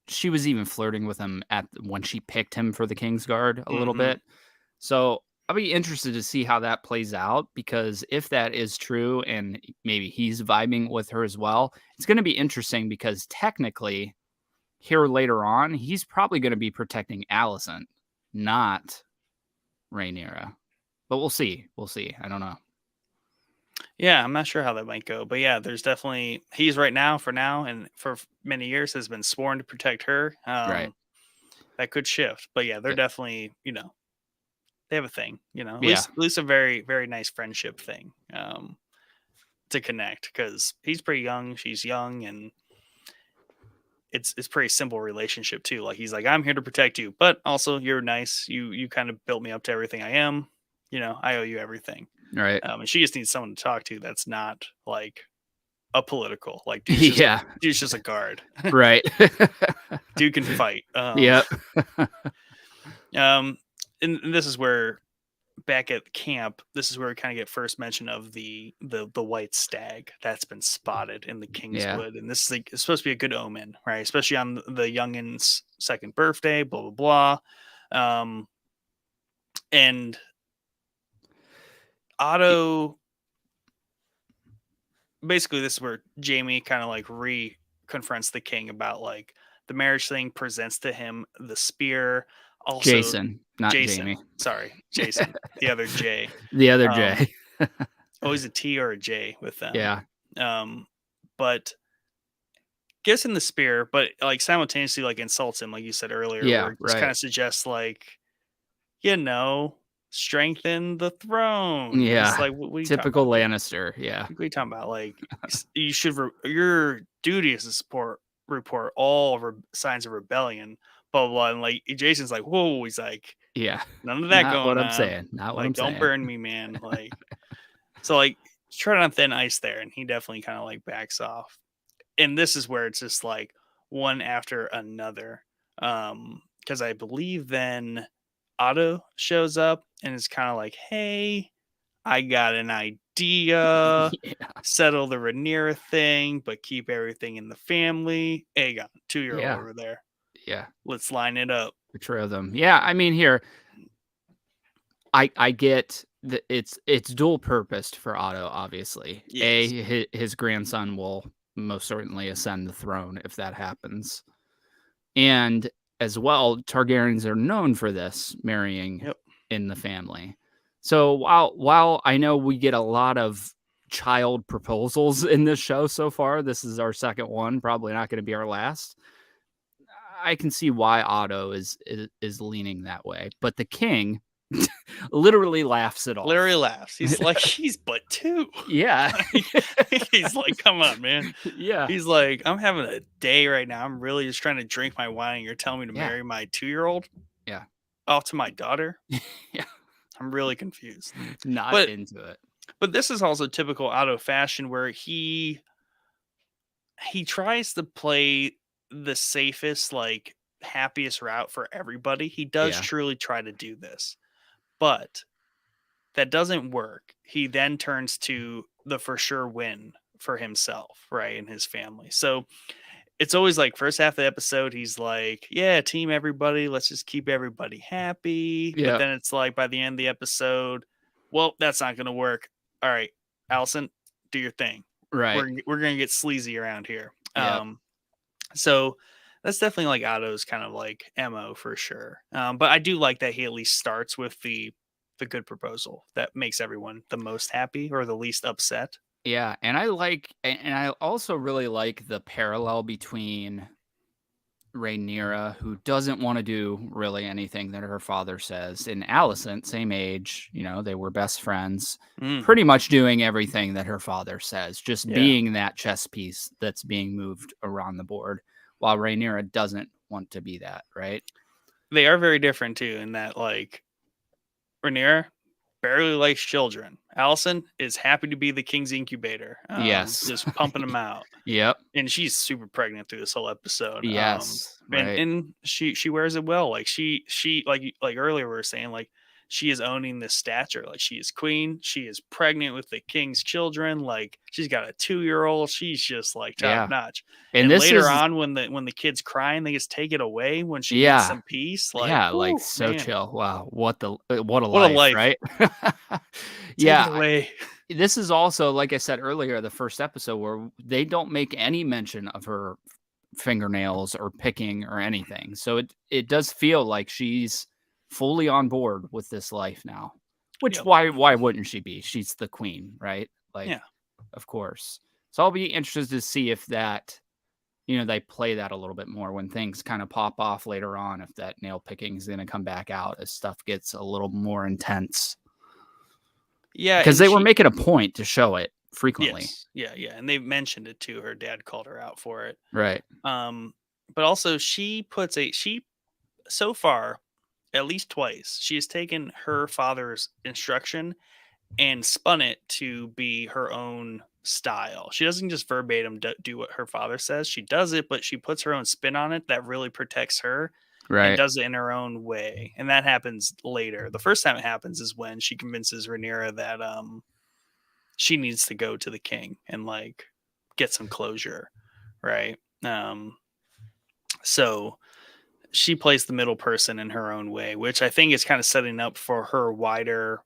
she was even flirting with him when she picked him for the Kingsguard a little bit. So I'll be interested to see how that plays out because if that is true and maybe he's vibing with her as well, it's going to be interesting because technically here later on, he's probably going to be protecting Alicent, not Rhaenyra. But we'll see. I don't know. Yeah, I'm not sure how that might go. But yeah, there's definitely he's right now for now and for many years has been sworn to protect her. Right. That could shift. But yeah, they're definitely, they have a thing, at least a very, very nice friendship thing to connect because he's pretty young. She's young. And it's pretty simple relationship too. Like he's like, I'm here to protect you, but also you're nice. You kind of built me up to everything I am. I owe you everything. Right. And she just needs someone to talk to that's not like a political. Like dude's just a guard. Right. Dude can fight. Yep. And this is where back at camp, this is where we kind of get first mention of the white stag that's been spotted in the Kingswood, and this is like it's supposed to be a good omen, right? Especially on the youngin's second birthday, blah blah blah. And Otto, basically, this is where Jamie kind of like confronts the king about like the marriage thing, presents to him the spear. Also, Jason, not Jamie. Sorry, Jason. The other J. The other J. Always a T or a J with them. Yeah. But gives him the spear, but like simultaneously like insults him, like you said earlier. Yeah, where it just kind of suggests like, strengthen the throne. Yeah. It's like what typical Lannister. Yeah. What are you talking about? Like you should. Your duty is to report all signs of rebellion. Blah, blah, blah. And like Jason's like, whoa, he's like, yeah, none of that not going what on. I'm saying. Not what like, I'm don't saying. burn me, man. Like, so like tread on thin ice there, and he definitely kind of like backs off. And this is where it's just like one after another. Because I believe then Otto shows up and is kind of like, hey, I got an idea. Settle the Rhaenyra thing, but keep everything in the family. Aegon, 2-year-old over there. Yeah. Let's line it up. Betray them. Yeah, I mean here I get that it's dual purposed for Otto, obviously. Yes. His grandson will most certainly ascend the throne if that happens. And as well, Targaryens are known for this, marrying in the family. So while I know we get a lot of child proposals in this show so far, this is our second one, probably not going to be our last. I can see why Otto is leaning that way, but the king literally laughs it off. Literally laughs. He's like, he's but 2. Yeah. He's like, come on, man. Yeah. He's like, I'm having a day right now. I'm really just trying to drink my wine. And you're telling me to marry my 2-year-old? Yeah. Off to my daughter? Yeah. I'm really confused. Not into it. But this is also typical Otto fashion where he tries to play the safest, like happiest route for everybody. He does truly try to do this, but that doesn't work. He then turns to the for sure win for himself, right, and his family. So it's always like first half of the episode, he's like, yeah, team everybody, let's just keep everybody happy. But then it's like by the end of the episode, well, that's not going to work. All right, Allison, do your thing. Right. We're going to get sleazy around here. So that's definitely like Otto's kind of like MO for sure. But I do like that he at least starts with the good proposal that makes everyone the most happy or the least upset. Yeah, and I also really like the parallel between Rhaenyra, who doesn't want to do really anything that her father says, and Alicent, same age, they were best friends, pretty much doing everything that her father says, just being that chess piece that's being moved around the board, while Rhaenyra doesn't want to be that, right? They are very different too, in that like Rhaenyra barely likes children. Alicent is happy to be the king's incubator. Just pumping them out. Yep. And she's super pregnant through this whole episode. Yes. And she wears it well. Like she like earlier we were saying, like she is owning this stature. Like she is queen. She is pregnant with the king's children. Like she's got a 2-year-old. She's just like top notch. And this later on, when the kid's crying, they just take it away when she gets some peace. Like like so man. Chill. Wow, what a life, right? Take it away. This is also, like I said earlier, the first episode where they don't make any mention of her fingernails or picking or anything. So it does feel like she's fully on board with this life now, which why wouldn't she be? She's the queen, right? Like, of course. So I'll be interested to see if that, they play that a little bit more when things kind of pop off later on, if that nail picking is going to come back out as stuff gets a little more intense. Yeah. Because they were making a point to show it frequently. Yes. Yeah. And they've mentioned it too. Her dad called her out for it. Right. but also she so far, at least twice, she has taken her father's instruction and spun it to be her own style. She doesn't just verbatim do what her father says. She does it, but she puts her own spin on it that really protects her and Right. does it in her own way. And that happens later. The first time it happens is when she convinces Rhaenyra that she needs to go to the king and like get some closure, right? So she plays the middle person in her own way, which I think is kind of setting up for her wider,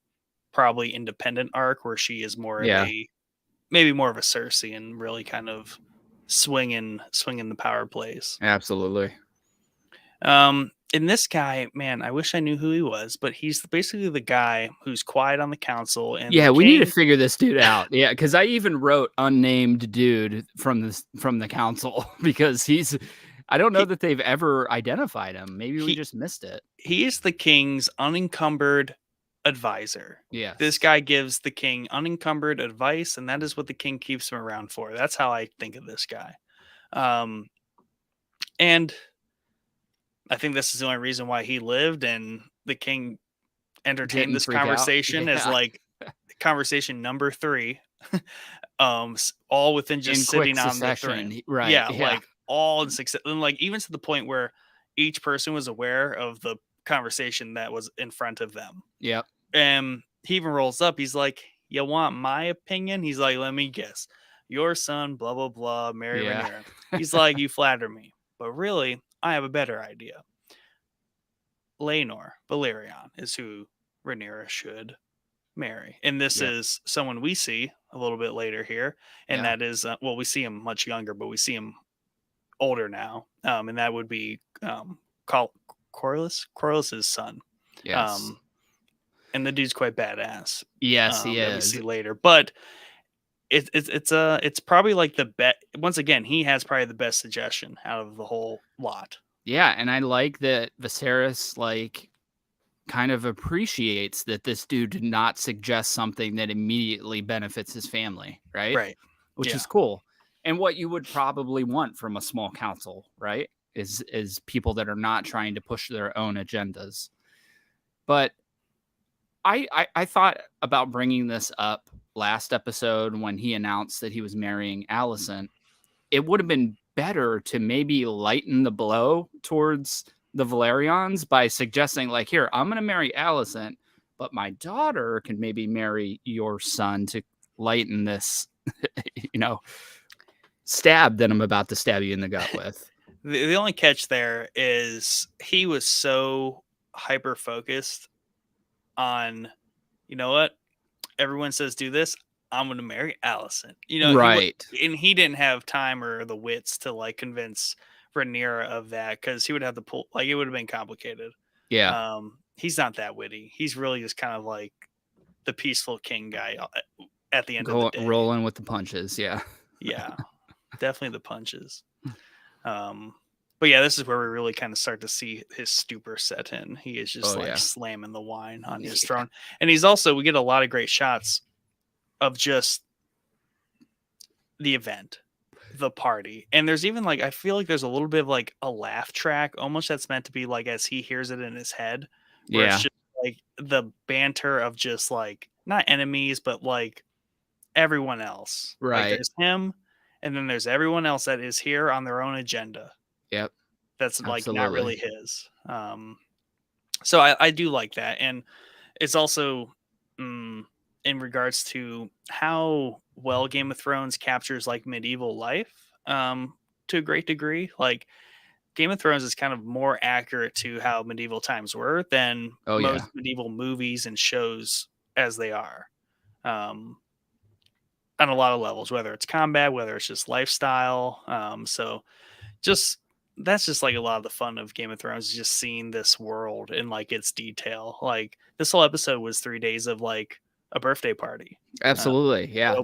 probably independent arc where she is more of Yeah. a maybe more of a Cersei and really kind of swinging the power plays. Absolutely. In this guy, man, I wish I knew who he was, but he's basically the guy who's quiet on the council and the Yeah, we need to king. figure this dude out. Yeah, because I even wrote unnamed dude from the council because I don't know he, that they've ever identified him. Maybe we he just missed it. he is the king's unencumbered advisor. This Yes. guy gives the king unencumbered advice, and that is what the king keeps him around for. That's how I think of this guy. And I think this is the only reason why he lived, and the king entertained Didn't this freak out. conversation as Yeah. like conversation number 3. All within just In quick sitting on the throne. succession. Right. Yeah, Yeah. like all in success, and like even to the point where each person was aware of the conversation that was in front of them. Yep. And he even rolls up. He's like, "You want my opinion?" He's like, "Let me guess. Your son, blah blah blah, marry Yeah. Rhaenyra." He's like, "You flatter me, but really, I have a better idea. Laenor Balerion is who Rhaenyra should marry." And this Yep. is someone we see a little bit later here, and Yeah. that is well, we see him much younger, but we see him older now, and that would be Corlys's son. Yes. Um, and the dude's quite badass. Yes, he That we see is. later, but it's probably like the bet. Once again, he has probably the best suggestion out of the whole lot. Yeah, and I like that Viserys kind of appreciates that this dude did not suggest something that immediately benefits his family, right? Right. Which Yeah. is cool. And what you would probably want from a small council, right? Is people that are not trying to push their own agendas. But I thought about bringing this up last episode when he announced that he was marrying Alicent. It would have been better to maybe lighten the blow towards the Valerians by suggesting, like, here, I'm going to marry Alicent, but my daughter can maybe marry your son to lighten this, stab that I'm about to stab you in the gut with. The only catch there is he was so hyper focused on, you know what? Everyone says do this. I'm going to marry Alicent. Right. He didn't have time or the wits to like convince Rhaenyra of that because he would have to pull, like, it would have been complicated. Yeah. He's not that witty. He's really just kind of like the peaceful king guy at the end of the day. Rolling with the punches. Yeah. Yeah, definitely the punches. But yeah, this is where we really kind of start to see his stupor set in. He is just slamming the wine on his throne. And we get a lot of great shots of just the event, the party. And there's even I feel like there's a little bit of like a laugh track almost that's meant to be like as he hears it in his head. Where it's just like the banter of just like not enemies, but like everyone else. Right. Like there's him, and then there's everyone else that is here on their own agenda. Yep. That's like not really his. So I do like that. And it's also in regards to how well Game of Thrones captures like medieval life to a great degree. Like Game of Thrones is kind of more accurate to how medieval times were than most medieval movies and shows as they are. On a lot of levels, whether it's combat, whether it's just lifestyle. So that's just like a lot of the fun of Game of Thrones is just seeing this world in like its detail. Like this whole episode was 3 days of like a birthday party. Absolutely. Yeah.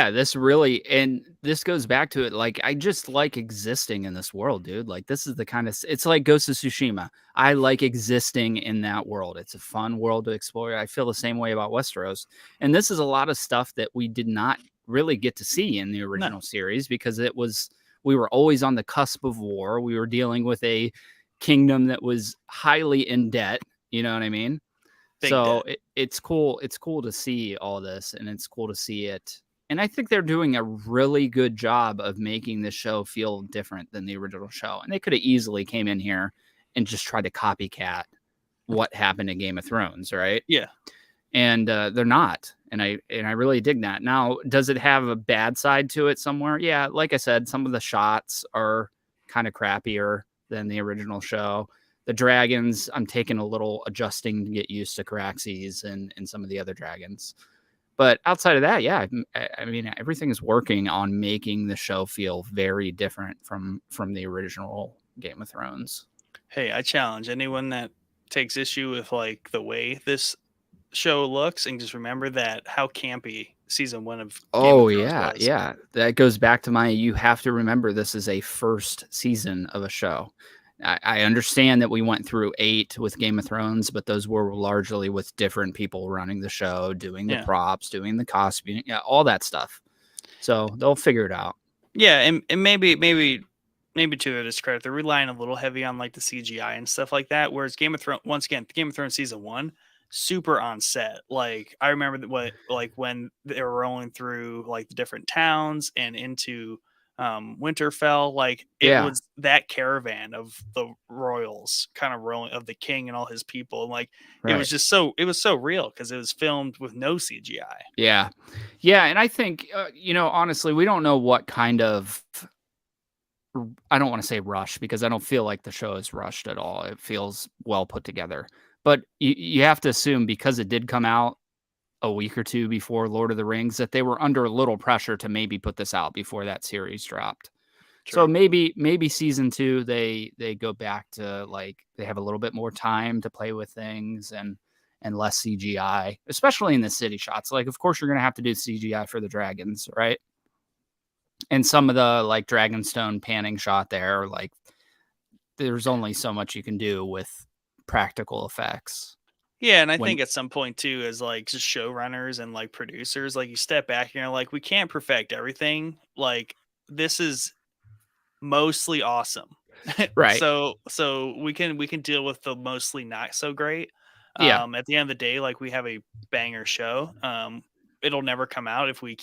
This really, and this goes back to it. Like, I just like existing in this world, dude. Like, this is the kind of, it's like Ghost of Tsushima. I like existing in that world. It's a fun world to explore. I feel the same way about Westeros. And this is a lot of stuff that we did not really get to see in the original series because it was We were always on the cusp of war. We were dealing with a kingdom that was highly in debt. You know what I mean? Big So debt. it's cool. It's cool to see all this, and it's cool to see it. And I think they're doing a really good job of making the show feel different than the original show. And they could have easily came in here and just tried to copycat what happened in Game of Thrones, right? Yeah. And they're not. And I really dig that. Now, does it have a bad side to it somewhere? Yeah, like I said, some of the shots are kind of crappier than the original show. The dragons, I'm taking a little adjusting to get used to Caraxes and some of the other dragons. But outside of that, yeah, I mean, everything is working on making the show feel very different from the original Game of Thrones. Hey, I challenge anyone that takes issue with like the way this show looks, and just remember that how campy season 1 of Game of Thrones was. Yeah. That goes back to you have to remember this is a first season of a show. I understand that we went through 8 with Game of Thrones, but those were largely with different people running the show, doing the props, doing the costume, all that stuff. So they'll figure it out. Yeah, and maybe to their discredit, they're relying a little heavy on like the CGI and stuff like that. Whereas Game of Thrones, once again, Game of Thrones season 1, super on set. Like I remember when they were rolling through like the different towns and into Winterfell, like it was that caravan of the royals kind of rolling, of the king and all his people. Like it was just so real because it was filmed with no CGI. Yeah, and I think honestly, we don't know what kind of, I don't want to say rush, because I don't feel like the show is rushed at all. It feels well put together. But you have to assume, because it did come out a week or two before Lord of the Rings, that they were under a little pressure to maybe put this out before that series dropped. True. So maybe season 2 they go back to like they have a little bit more time to play with things and less CGI, especially in the city shots. Like, of course, you're going to have to do CGI for the dragons, right? And some of the like Dragonstone panning shot there, like there's only so much you can do with practical effects. Yeah, and I think at some point too, as like just showrunners and like producers, like you step back and you're like, we can't perfect everything. Like this is mostly awesome, right? So we can deal with the mostly not so great. Yeah. At the end of the day, like we have a banger show. It'll never come out if we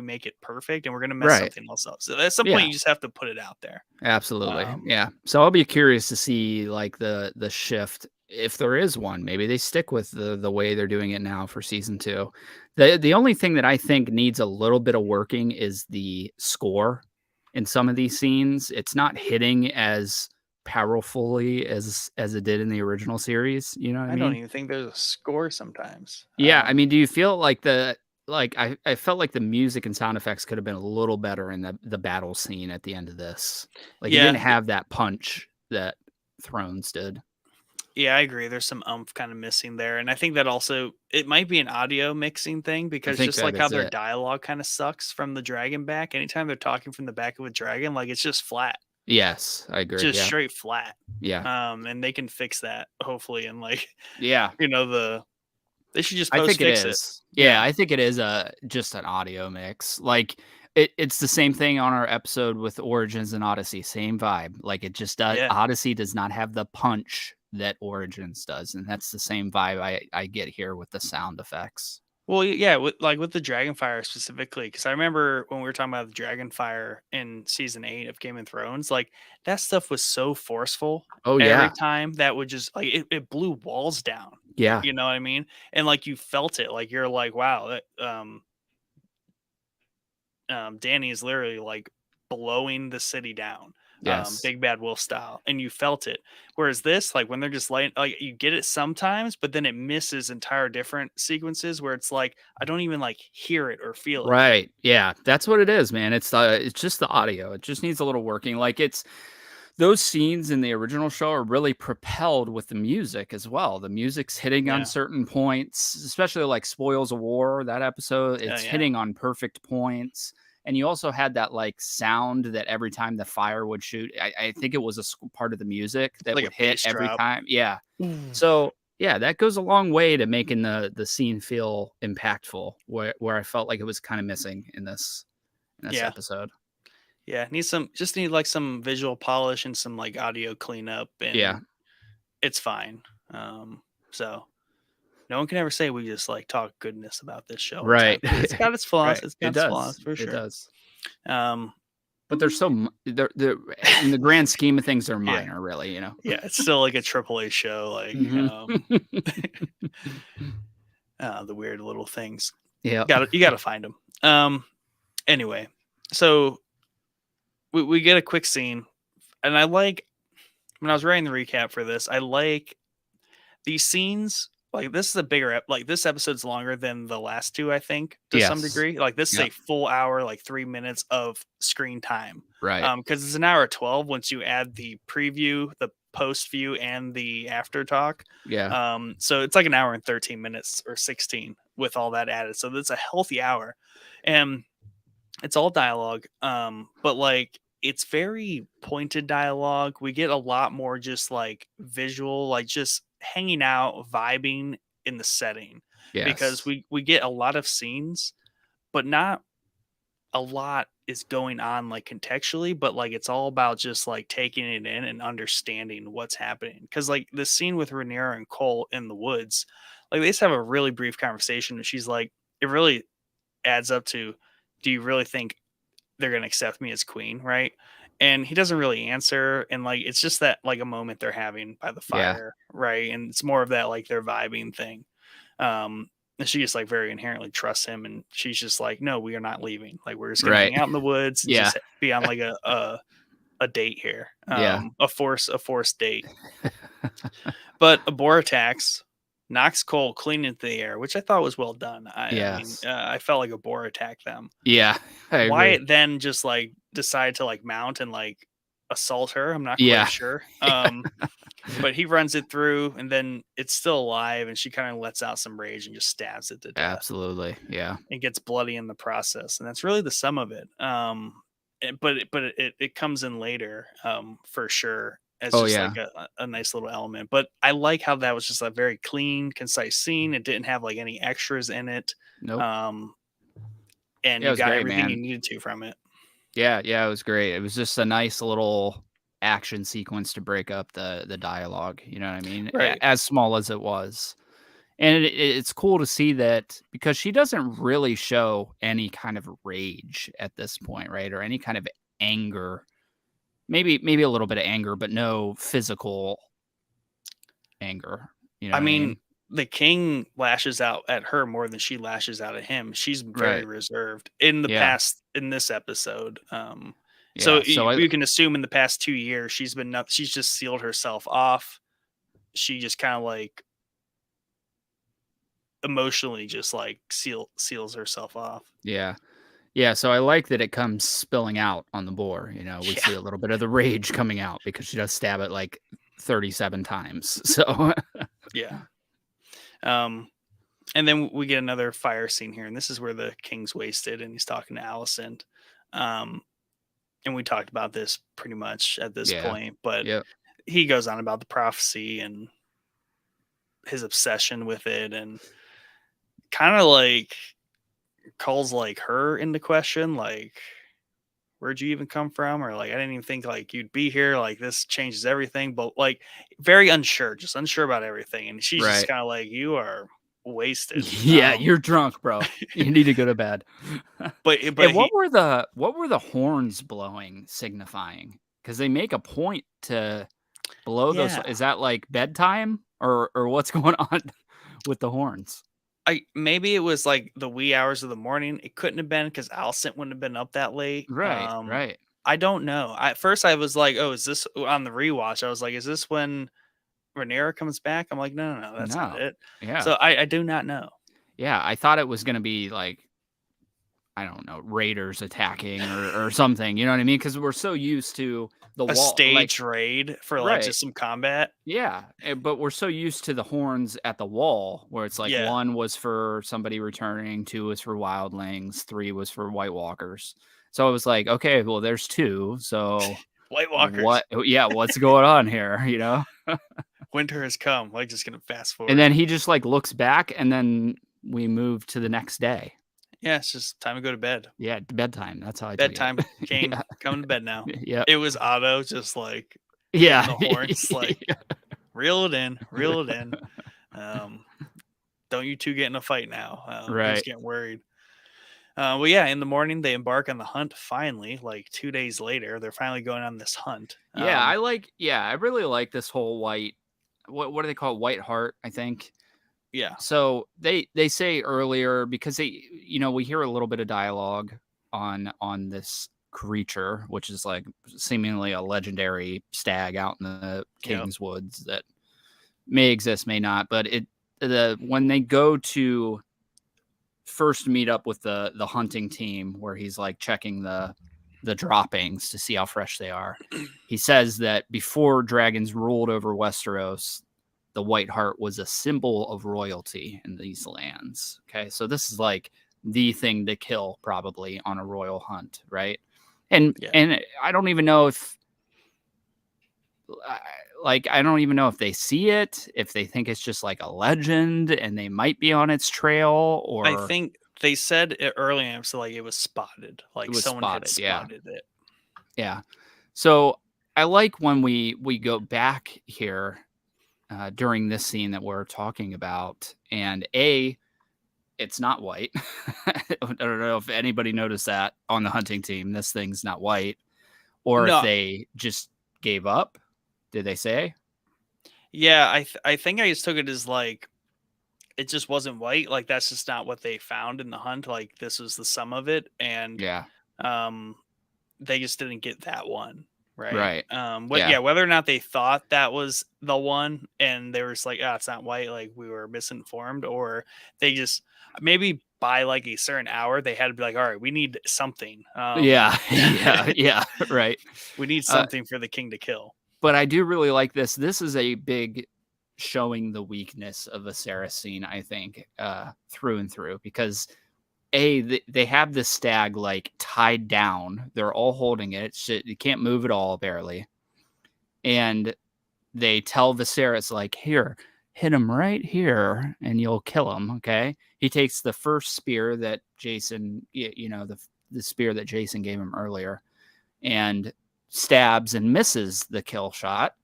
make it perfect, and we're gonna mess something else up. So at some point, you just have to put it out there. Absolutely, yeah. So I'll be curious to see like the shift, if there is one. Maybe they stick with the way they're doing it now for season 2. The only thing that I think needs a little bit of working is the score. In some of these scenes, it's not hitting as powerfully as it did in the original series. You know what I mean? I don't even think there's a score sometimes. Yeah, I mean, do you feel like I felt like the music and sound effects could have been a little better in the battle scene at the end of this. Like, it didn't have that punch that Thrones did. Yeah, I agree. There's some kind of missing there. And I think that also, it might be an audio mixing thing, because just like how their dialogue kind of sucks from the dragon back. Anytime they're talking from the back of a dragon, like it's just flat. Yes, I agree. Just straight flat. Yeah. And they can fix that, hopefully. And like, yeah, they should just fix it. Yeah, I think it is just an audio mix. Like it's the same thing on our episode with Origins and Odyssey. Same vibe. Like it just does. Odyssey does not have the punch that Origins does, and that's the same vibe I get here with the sound effects. Well, yeah, with the Dragonfire specifically, because I remember when we were talking about the Dragonfire in season 8 of Game of Thrones, like that stuff was so forceful. Oh yeah, every time that would just like it blew walls down. Yeah, you know what I mean, and like you felt it. Like you're like, wow, Danny is literally like blowing the city down. Big Bad Wolf style, and you felt it. Whereas this, like when they're just like you get it sometimes, but then it misses entire different sequences where it's like I don't even like hear it or feel it. Right? Yeah, that's what it is, man. It's just the audio. It just needs a little working. Like it's those scenes in the original show are really propelled with the music as well. The music's hitting on certain points, especially like Spoils of War. That episode, it's hitting on perfect points. And you also had that like sound that every time the fire would shoot, I think it was a part of the music that like would hit every time. Yeah. So yeah, that goes a long way to making the scene feel impactful, where I felt like it was kind of missing in this episode. Yeah, need like some visual polish and some like audio cleanup, and it's fine. So no one can ever say we just like talk goodness about this show all the time. Right. It's got its flaws. Right. It's got It its flaws does. for It sure. does. Um, but they're they're in the grand scheme of things, they're minor, really, Yeah, it's still like a AAA show, like the weird little things. Yeah. You gotta find them. Anyway, so we get a quick scene, and I like when I was writing the recap for this, I like these scenes. Like this is a bigger like this episode's longer than the last two, I think, to some degree. Like this is a full hour, like 3 minutes of screen time. Right. Because it's an hour 12 once you add the preview, the post view, and the after talk. Yeah. So it's like an hour and 13 minutes or 16 with all that added. So that's a healthy hour. And it's all dialogue. But like it's very pointed dialogue. We get a lot more just like visual, like just hanging out, vibing in the setting. Because we get a lot of scenes, but not a lot is going on like contextually, but like it's all about just like taking it in and understanding what's happening. Because like the scene with Rhaenyra and Cole in the woods, like they just have a really brief conversation, and she's like, it really adds up to, do you really think they're going to accept me as queen, right? And he doesn't really answer, and like it's just that like a moment they're having by the fire, right? And it's more of that like they're vibing thing. And she just like very inherently trusts him, and she's just like, no, we are not leaving, like we're just gonna hang out in the woods and just be on like a date here, a forced date. But a boar attacks, knocks Cole clean into the air, which I thought was well done. I mean, I felt like a boar attacked them. Yeah, I agree. Wyatt then just like decided to like mount and like assault her. I'm not quite sure. But he runs it through, and then it's still alive, and she kind of lets out some rage and just stabs it to death. Absolutely, yeah. It gets bloody in the process, and that's really the sum of it. But it comes in later, for sure, as just like a nice little element. But I like how that was just a very clean, concise scene. It didn't have like any extras in it. Nope. And you got everything you needed to from it. Yeah, it was great. It was just a nice little action sequence to break up the dialogue, you know what I mean? Right. As small as it was. And it's cool to see that, because she doesn't really show any kind of rage at this point, right? Or any kind of anger. Maybe a little bit of anger, but no physical anger. You know, I mean, the king lashes out at her more than she lashes out at him. She's very reserved in the past, in this episode. So you can assume in the past 2 years she's just sealed herself off. She just kind of like emotionally just like seals herself off. Yeah. So I like that it comes spilling out on the boar. You know, we see a little bit of the rage coming out because she does stab it like 37 times. So yeah. And then we get another fire scene here, and this is where the king's wasted and he's talking to Alicent. And we talked about this pretty much at this point, but he goes on about the prophecy and his obsession with it, and kind of like calls like her into question, like, where'd you even come from? Or like, I didn't even think like you'd be here. Like this changes everything, but like very unsure about everything. And she's just kind of like, you are wasted. Yeah, you're drunk, bro. You need to go to bed. But what were the horns blowing signifying? Because they make a point to blow those. Is that like bedtime or what's going on with the horns? Maybe it was like the wee hours of the morning. It couldn't have been, because Alicent wouldn't have been up that late. Right. I don't know. At first I was like, oh, is this on the rewatch? I was like, is this when Rhaenyra comes back? I'm like, no, that's not it. Yeah. So I do not know. Yeah, I thought it was going to be like, I don't know, raiders attacking or something. You know what I mean? Because we're so used to a stage raid for like just some combat. Yeah, but we're so used to the horns at the wall, where it's like 1 was for somebody returning, 2 was for wildlings, 3 was for White Walkers. So I was like, okay, well, there's 2. So White Walkers. What's going on here? You know, winter has come. Like, just gonna fast forward. And then he just like looks back, and then we move to the next day. Yeah, it's just time to go to bed. Yeah, bedtime. That's how I took Bedtime, it. King, Yeah. coming to bed now. Yep. It was Otto just like hitting Yeah. the horns, like reel it in, reel it in. Don't you two get in a fight now. He was Right. getting worried. Well, yeah, in the morning they embark on the hunt. Finally, like 2 days later, they're finally going on this hunt. Yeah, I really like this whole white. What do they call it? White heart, I think. Yeah. So they say earlier, because we hear a little bit of dialogue on this creature, which is like seemingly a legendary stag out in the King's Woods that may exist, may not. But when they go to first meet up with the hunting team, where he's like checking the droppings to see how fresh they are, he says that before dragons ruled over Westeros, the White Hart was a symbol of royalty in these lands. Okay, so this is like the thing to kill probably on a royal hunt, right? And I don't even know if I don't even know if they see it, if they think it's just like a legend and they might be on its trail, or I think they said it earlier, so like it was spotted, like someone had spotted it. Yeah. So I like when we go back here during this scene that we're talking about, and it's not white. I don't know if anybody noticed that on the hunting team. This thing's not white, or if they just gave up. Did they say? Yeah, I think I just took it as like it just wasn't white. Like that's just not what they found in the hunt. Like this was the sum of it, and they just didn't get that one. Right. Whether or not they thought that was the one and they were just like, it's not white, like we were misinformed, or they just maybe by like a certain hour they had to be like, all right, we need something. Yeah, right. We need something for the king to kill. But I do really like this. This is a big showing the weakness of a Viserys scene, I think, through and through, because they have this stag like tied down. They're all holding it. You can't move at all, barely. And they tell Viserys, like, here, hit him right here and you'll kill him. Okay. He takes the first spear that Jason, the spear that Jason gave him earlier, and stabs and misses the kill shot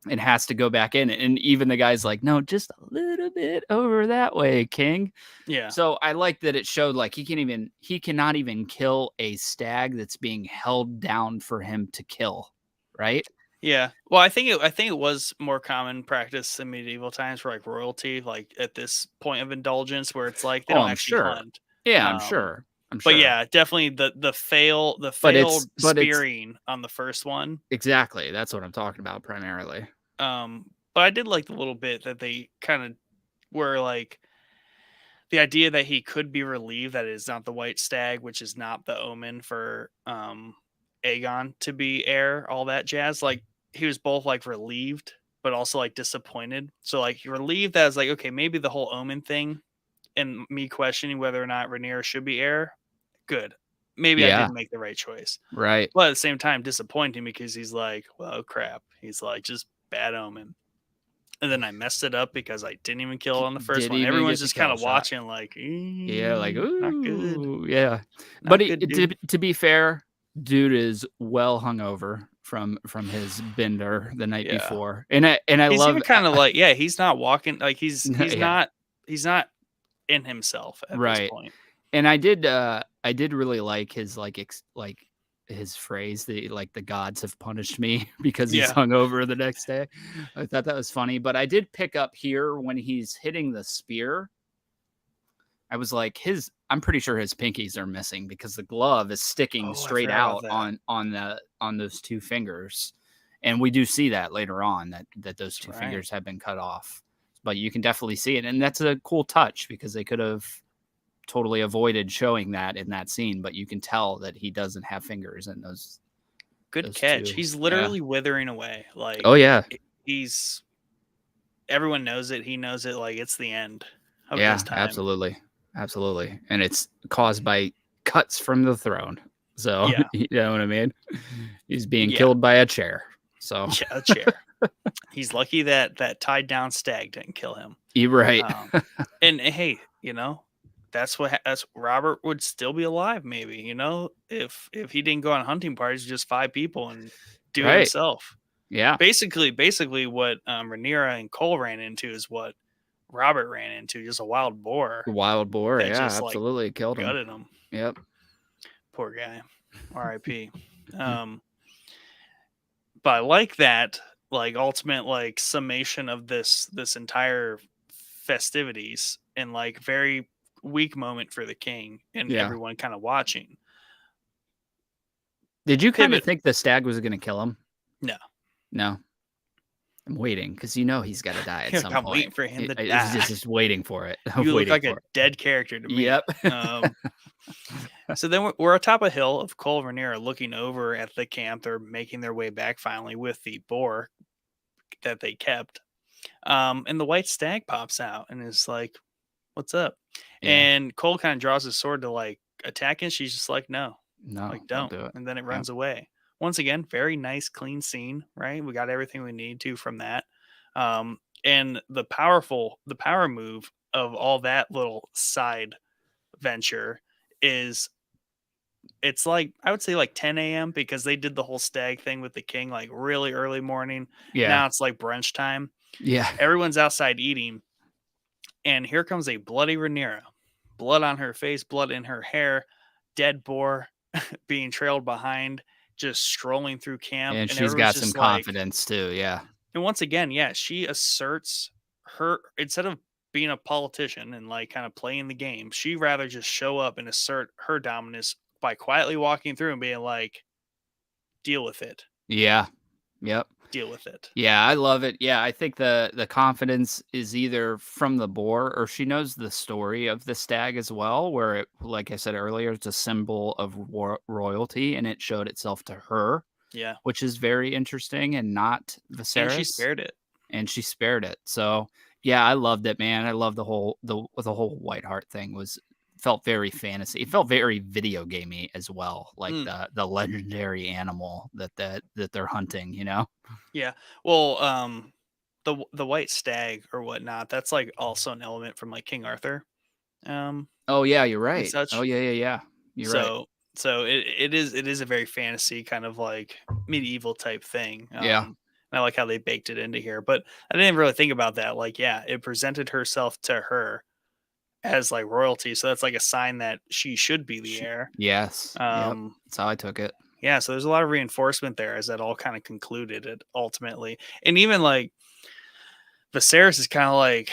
and has to go back in. And even the guy's like, no, just a little bit over that way, King. Yeah. So I like that it showed like he cannot even kill a stag that's being held down for him to kill. Right. Yeah. Well, I think it was more common practice in medieval times for like royalty, like at this point of indulgence where it's like they don't actually hunt. Yeah, I'm sure. But yeah, definitely the failed spearing on the first one. Exactly. That's what I'm talking about primarily. But I did like the little bit that they kind of were like the idea that he could be relieved that it is not the white stag, which is not the omen for Aegon to be heir, all that jazz. Like he was both like relieved, but also like disappointed. So like relieved that I was like, okay, maybe the whole omen thing and me questioning whether or not Rhaenyra should be heir, good. Maybe I didn't make the right choice. Right. But at the same time, disappointing because he's like, well, crap. He's like, just bad omen. And then I messed it up because I didn't even kill on the first one. Everyone's just kind of watching like, like, ooh, not good. Yeah. But to be fair, dude is well hungover from his bender the night before. And I he's love even kind of like, he's not walking like he's not in himself at this point. And I did really like his his phrase, the gods have punished me because he's hungover the next day. I thought that was funny. But I did pick up here when he's hitting the spear. I was like, I'm pretty sure his pinkies are missing because the glove is sticking straight out on those two fingers. And we do see that later on that those two fingers have been cut off. But you can definitely see it. And that's a cool touch because they could have totally avoided showing that in that scene, but you can tell that he doesn't have fingers in those. Good catch. He's literally withering away. Like, everyone knows it. He knows it. Like it's the end of his time. Absolutely. And it's caused by cuts from the throne. So you know what I mean? He's being killed by a chair. So a chair. He's lucky that tied down stag didn't kill him. You're right. And hey, that's Robert would still be alive, maybe, you know, if he didn't go on hunting parties, just 5 people and do it Right. himself. Yeah. Basically what Rhaenyra and Cole ran into is what Robert ran into, just a wild boar Wild boar. that Yeah, just like absolutely killed him. gutted him. Yep. Poor guy. R.I.P. Um, but I like that, like, ultimate, like, summation of this entire festivities and, like, very weak moment for the king and Yeah. everyone kind of watching. Did you kind of Pivot. think the stag was going to kill him? No. No. I'm waiting because he's got to die at some I'm point. waiting for him to It's die. just waiting for it. I'm You look waiting like a for it. dead character to me. Yep. So then we're atop a hill of Cole and Rhaenyra looking over at the camp. They're making their way back finally with the boar that they kept. And the white stag pops out and is like, "What's up?" Yeah. And Cole kind of draws his sword to like attack it. She's just like, "No, No, like don't don't." do it. And then it Yep. runs away. Once again, very nice, clean scene. Right, we got everything we need to from that. And the power move of all that little side venture is it's like I would say like 10 a.m. because they did the whole stag thing with the king like really early morning. Yeah. Now it's like brunch time. Yeah. Everyone's outside eating, and here comes a bloody Rhaenyra. Blood on her face, blood in her hair, dead boar being trailed behind, just strolling through camp, And and she's everyone's got some just like, confidence too. Yeah. and once again, yeah, she asserts her instead of being a politician and like kind of playing the game, she rather just show up and assert her dominance by quietly walking through and being like, deal with it. Yeah. Yep. Deal with it. Yeah, I love it. Yeah, I think the confidence is either from the boar or she knows the story of the stag as well, where it, like I said earlier, it's a symbol of royalty, and it showed itself to her, Yeah. which is very interesting, and not And she Viserys, spared it. and she spared it. So yeah, I loved it, man. I love the whole White Hart thing was felt very fantasy. It felt very video gamey as well, like Mm, the legendary animal that they're hunting. yeah. Well, the white stag or whatnot, that's like also an element from like King Arthur. Um Oh, yeah, you're and right. Oh, such. yeah, yeah, yeah. You're right. So it is a very fantasy kind of like medieval type thing. Yeah. I like how they baked it into here, but I didn't really think about that. Like, yeah, it presented herself to her as like royalty, so that's like a sign that she should be the heir. Yes. Yep. Um, That's how I took it. yeah, so there's a lot of reinforcement there as that all kind of concluded it ultimately, and even like Viserys is kind of like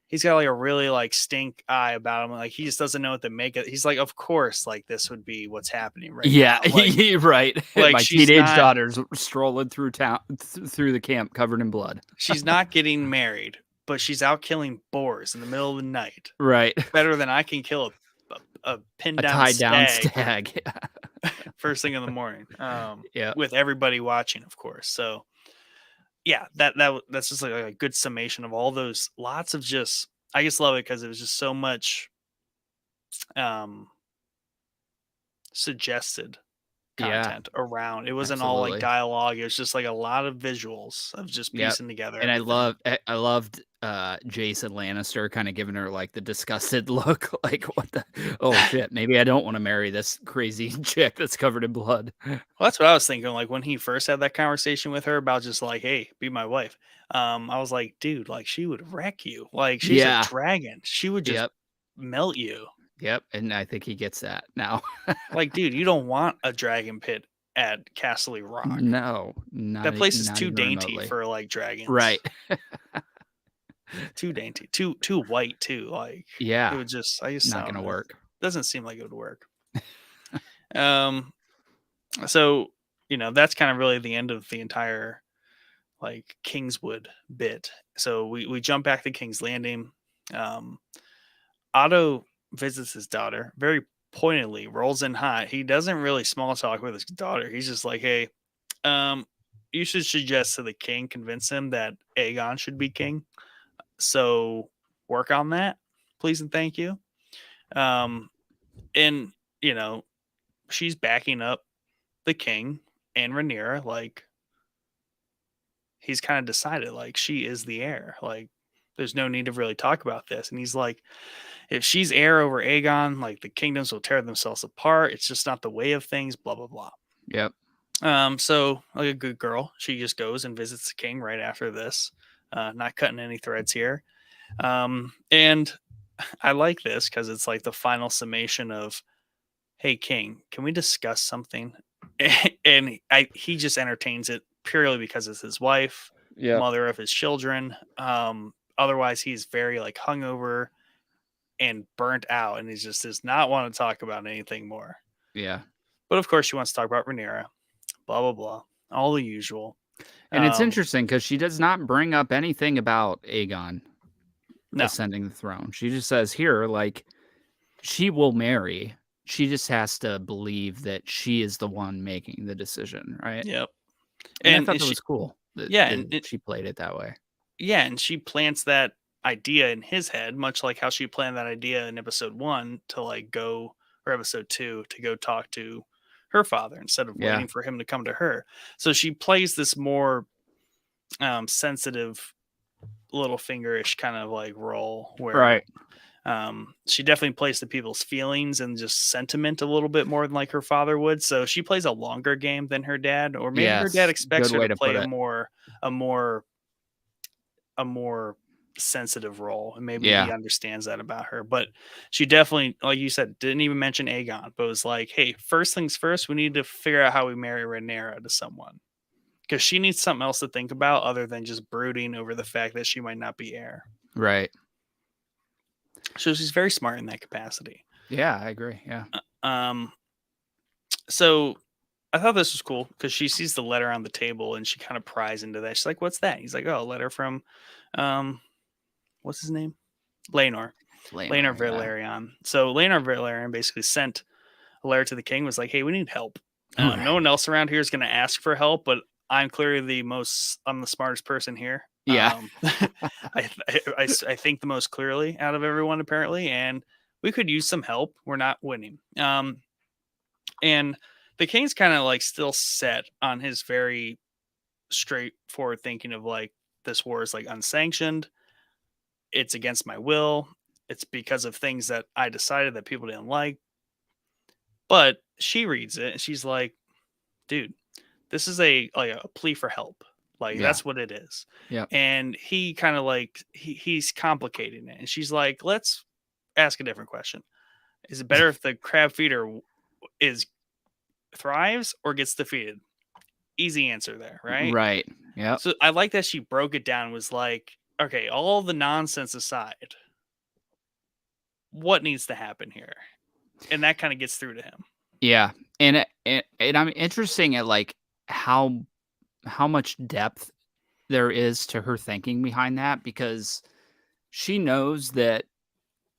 he's got like a really like stink eye about him. Like he just doesn't know what to make it. He's like, of course, like this would be what's happening right Yeah, now. Like, right. like My teenage daughter's strolling through town through the camp covered in blood. she's not getting married, but she's out killing boars in the middle of the night. Right. Better than I can kill a pinned A down tied down stag stag. first thing in the morning. Yeah. With everybody watching, of course. So yeah, that's just like a good summation of all those lots of just I just love it because it was just so much um suggested Yeah. content around. It wasn't all like Absolutely. dialogue. It was just like a lot of visuals of just Yep. piecing together And everything. I loved, Jason Lannister kinda giving her, like, the disgusted look, like, "What the oh, shit, maybe I don't wanna marry this crazy chick that's covered in blood." Well, that's what I was thinking. Like when he first had that conversation with her about just like, hey, be my wife. I was like, dude, like she would wreck you. Like she's a Yeah. dragon. She would just Yep. melt you. Yep, and I think he gets that now. Like, dude, you don't want a dragon pit at Castle Rock. No, That place is not too even dainty remotely. for like dragons. Right. Too dainty. Too white too. Like it Yeah, would just I just not don't gonna know. work. Doesn't seem like it would work. Um so that's kind of really the end of the entire like Kingswood bit. So we jump back to King's Landing. Um, Otto visits his daughter very pointedly, rolls in hot. He doesn't really small talk with his daughter. He's just like, hey, um, you should suggest to the king, convince him that Aegon should be king. So work on that, please and thank you. Um, and you know, she's backing up the king and Rhaenyra, like he's kind of decided like she is the heir. Like there's no need to really talk about this. And he's like, if she's heir over Aegon, like the kingdoms will tear themselves apart. It's just not the way of things, blah, blah, blah. Yep. So like a good girl, she just goes and visits the king right after this. Not cutting any threads here. And I like this because it's like the final summation of, hey, king, can we discuss something? And he just entertains it purely because it's his wife, mother of his children. Otherwise, he's very like hungover and burnt out, and he just does not want to talk about anything more. Yeah. But of course, she wants to talk about Rhaenyra, blah, blah, blah. All the usual. And it's interesting because she does not bring up anything about Aegon ascending the throne. She just says here, like, she will marry. She just has to believe that she is the one making the decision, right? Yep. And I thought that was cool. That she played it that way. Yeah, and she plants that idea in his head, much like how she planned that idea in episode 1 to like go, or episode 2 to go talk to her father instead of waiting for him to come to her. So she plays this more sensitive, little fingerish kind of like role where she definitely plays to people's feelings and just sentiment a little bit more than like her father would. So she plays a longer game than her dad, or maybe her dad expects her to play a more sensitive role, and maybe he understands that about her. But she definitely, like you said, didn't even mention Aegon, but was like, hey, first things first, we need to figure out how we marry Rhaenyra to someone, because she needs something else to think about other than just brooding over the fact that she might not be heir. Right. So she's very smart in that capacity. Yeah, I agree. Yeah. So I thought this was cool because she sees the letter on the table and she kind of pries into that. She's like, what's that? He's like, oh, a letter from what's his name? Laenor Velaryon. So Laenor Velaryon basically sent a letter to the king, was like, hey, we need help. No one else around here is going to ask for help, but I'm clearly I'm the smartest person here. Yeah. I think the most clearly out of everyone, apparently, and we could use some help. We're not winning. And the king's kind of like still set on his very straightforward thinking of like, this war is like unsanctioned. It's against my will. It's because of things that I decided that people didn't like. But she reads it and she's like, dude, this is a plea for help. Like, that's what it is. Yeah. And he kind of like, he's complicating it. And she's like, let's ask a different question. Is it better if the crab feeder thrives or gets defeated? Easy answer there, right? Right. Yeah. So I like that she broke it down, was like, okay, all the nonsense aside, what needs to happen here? And that kind of gets through to him. Yeah. And I'm interesting at like how much depth there is to her thinking behind that, because she knows that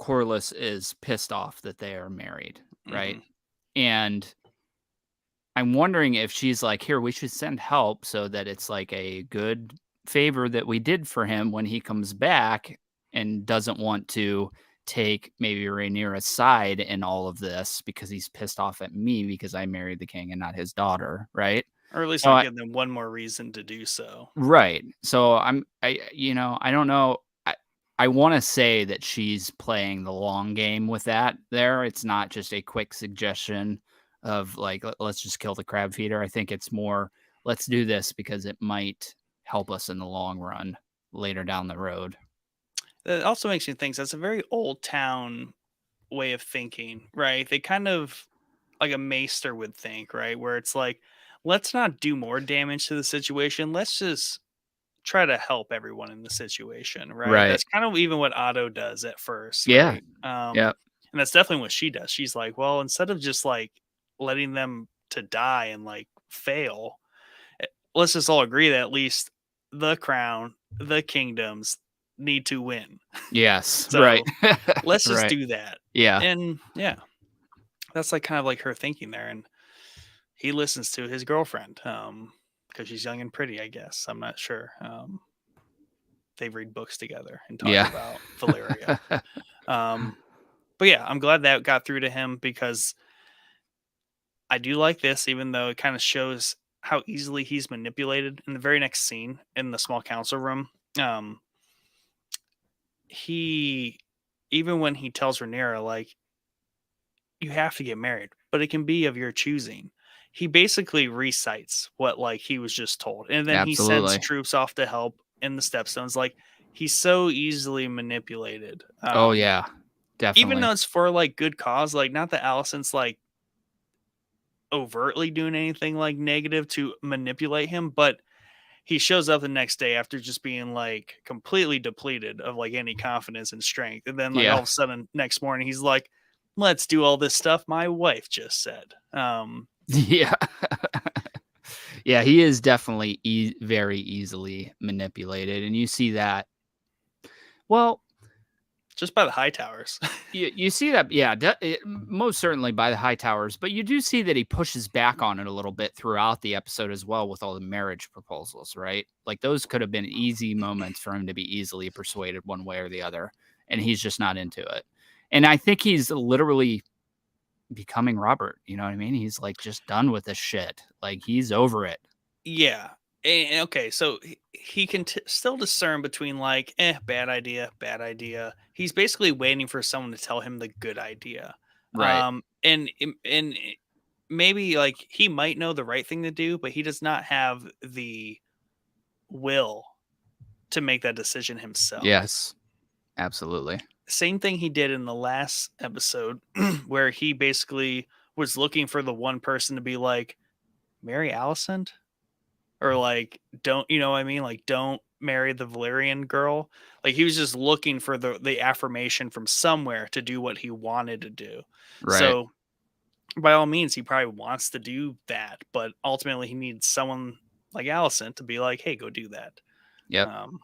Corlys is pissed off that they are married, right? And I'm wondering if she's like, here, we should send help so that it's like a good favor that we did for him when he comes back, and doesn't want to take maybe Rhaenyra's side in all of this because he's pissed off at me because I married the king and not his daughter, right? Or at least I'll give them one more reason to do so. Right. So I don't know. I want to say that she's playing the long game with that there. It's not just a quick suggestion of like, let's just kill the crab feeder. I think it's more, let's do this because it might help us in the long run later down the road. It also makes me think that's a very old town way of thinking, right? They kind of like a maester would think, right? Where it's like, let's not do more damage to the situation. Let's just try to help everyone in the situation, right? That's kind of even what Otto does at first. Yeah. Right? And that's definitely what she does. She's like, well, instead of just like letting them to die and like fail, let's just all agree that at least the crown, the kingdoms need to win. Yes. So right. Let's just do that. Yeah. And yeah, that's like kind of like her thinking there. And he listens to his girlfriend because she's young and pretty, I guess. I'm not sure. They read books together and talk about Valyria. But yeah, I'm glad that got through to him, because I do like this, even though it kind of shows how easily he's manipulated. In the very next scene in the small council room, he, even when he tells Rhaenyra, like, you have to get married, but it can be of your choosing. He basically recites what like he was just told, and then he sends Absolutely. troops off to help in the Stepstones. Like, he's so easily manipulated. Oh yeah, Even definitely. though it's for like good cause, like not that Allison's like overtly doing anything like negative to manipulate him, but he shows up the next day after just being like completely depleted of like any confidence and strength. And then like all Yeah. of a sudden next morning he's like, let's do all this stuff my wife just said. Yeah. Yeah, he is definitely very easily manipulated, and you see that. Well, just by the high towers. you see that, yeah, most certainly by the high towers, but you do see that he pushes back on it a little bit throughout the episode as well with all the marriage proposals, right? Like those could have been easy moments for him to be easily persuaded one way or the other, and he's just not into it. And I think he's literally becoming Robert. You know what I mean? He's like just done with this shit. Like he's over it. Yeah. Okay, so he can still discern between like, bad idea, bad idea. He's basically waiting for someone to tell him the good idea. Right. And maybe like he might know the right thing to do, but he does not have the will to make that decision himself. Yes. Absolutely. Same thing he did in the last episode, where he basically was looking for the one person to be like, marry Alicent, or like, don't, you know what I mean? Like, don't marry the Valyrian girl. Like, he was just looking for the affirmation from somewhere to do what he wanted to do. Right. So by all means, he probably wants to do that, but ultimately he needs someone like Alicent to be like, hey, go do that. Yep. Um,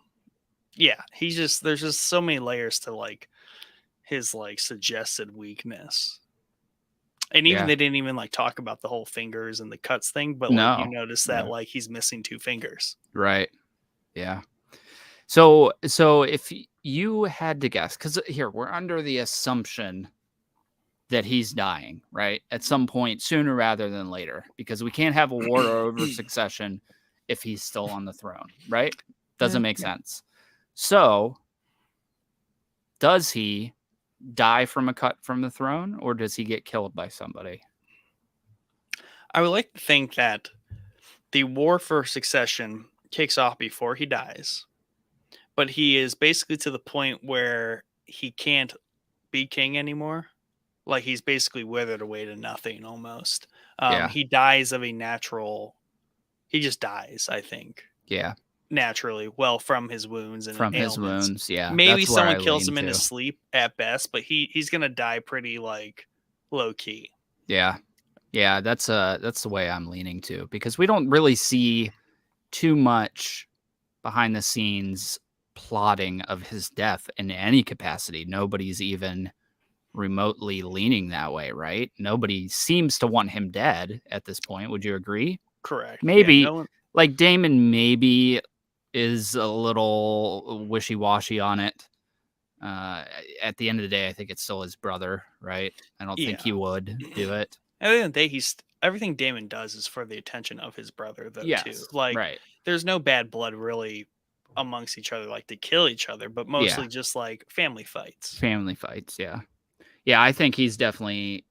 yeah, he's just, there's just so many layers to like his like suggested weakness. And even Yeah. they didn't even like talk about the whole fingers and the cuts thing, but like you No. notice that No. like he's missing 2 fingers. Right. Yeah. So if you had to guess, because here we're under the assumption that he's dying, right? At some point sooner rather than later, because we can't have a war over succession if he's still on the throne, right? Doesn't make Yeah. sense. So does he die from a cut from the throne, or does he get killed by somebody? I would like to think that the war for succession kicks off before he dies, but he is basically to the point where he can't be king anymore. Like, he's basically withered away to nothing almost. Yeah. He dies of a natural. He just dies, I think, Yeah. naturally, well, from his wounds and From his ailments. wounds. Yeah. Maybe That's where someone I kills lean him in his to. sleep at best, but he's gonna die pretty like low key. Yeah. Yeah. That's the way I'm leaning to, because we don't really see too much behind the scenes plotting of his death in any capacity. Nobody's even remotely leaning that way, right? Nobody seems to want him dead at this point. Would you agree? Correct. Yeah. Maybe No one. like Damon maybe is a little wishy-washy on it. At the end of the day, I think it's still his brother, right? I don't think Yeah. he would do it. At the end of the day, he's everything Damon does is for the attention of his brother, though. Too. Yes, Like, right. there's no bad blood really amongst each other, like to kill each other, but Yeah, mostly just like family fights. family fights, yeah. Yeah, I think he's definitely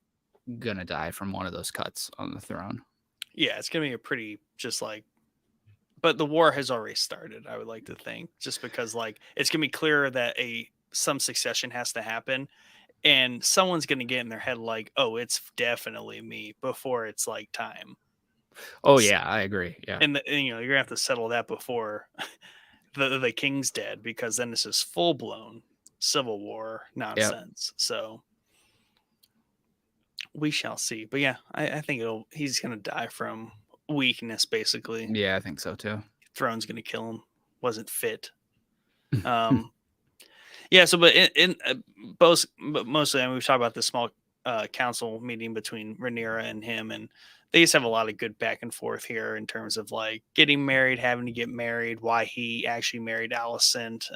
gonna die from one of those cuts on the throne. Yeah, it's gonna be a pretty just like. But the war has already started. I would like to think, just because like it's gonna be clearer that some succession has to happen, and someone's gonna get in their head like, oh, it's definitely me before it's like time. Oh, yeah, I agree, yeah. And you're gonna have to settle that before the king's dead, because then it's just full blown civil war Yep. nonsense. So we shall see. But yeah, I think he's gonna die from weakness basically. Yeah, I think so too. Throne's gonna kill him. Wasn't fit. Um, yeah. So, but but mostly, I mean, we've talked about this small council meeting between Rhaenyra and him, and they just have a lot of good back and forth here in terms of like getting married, having to get married, why he actually married Alicent,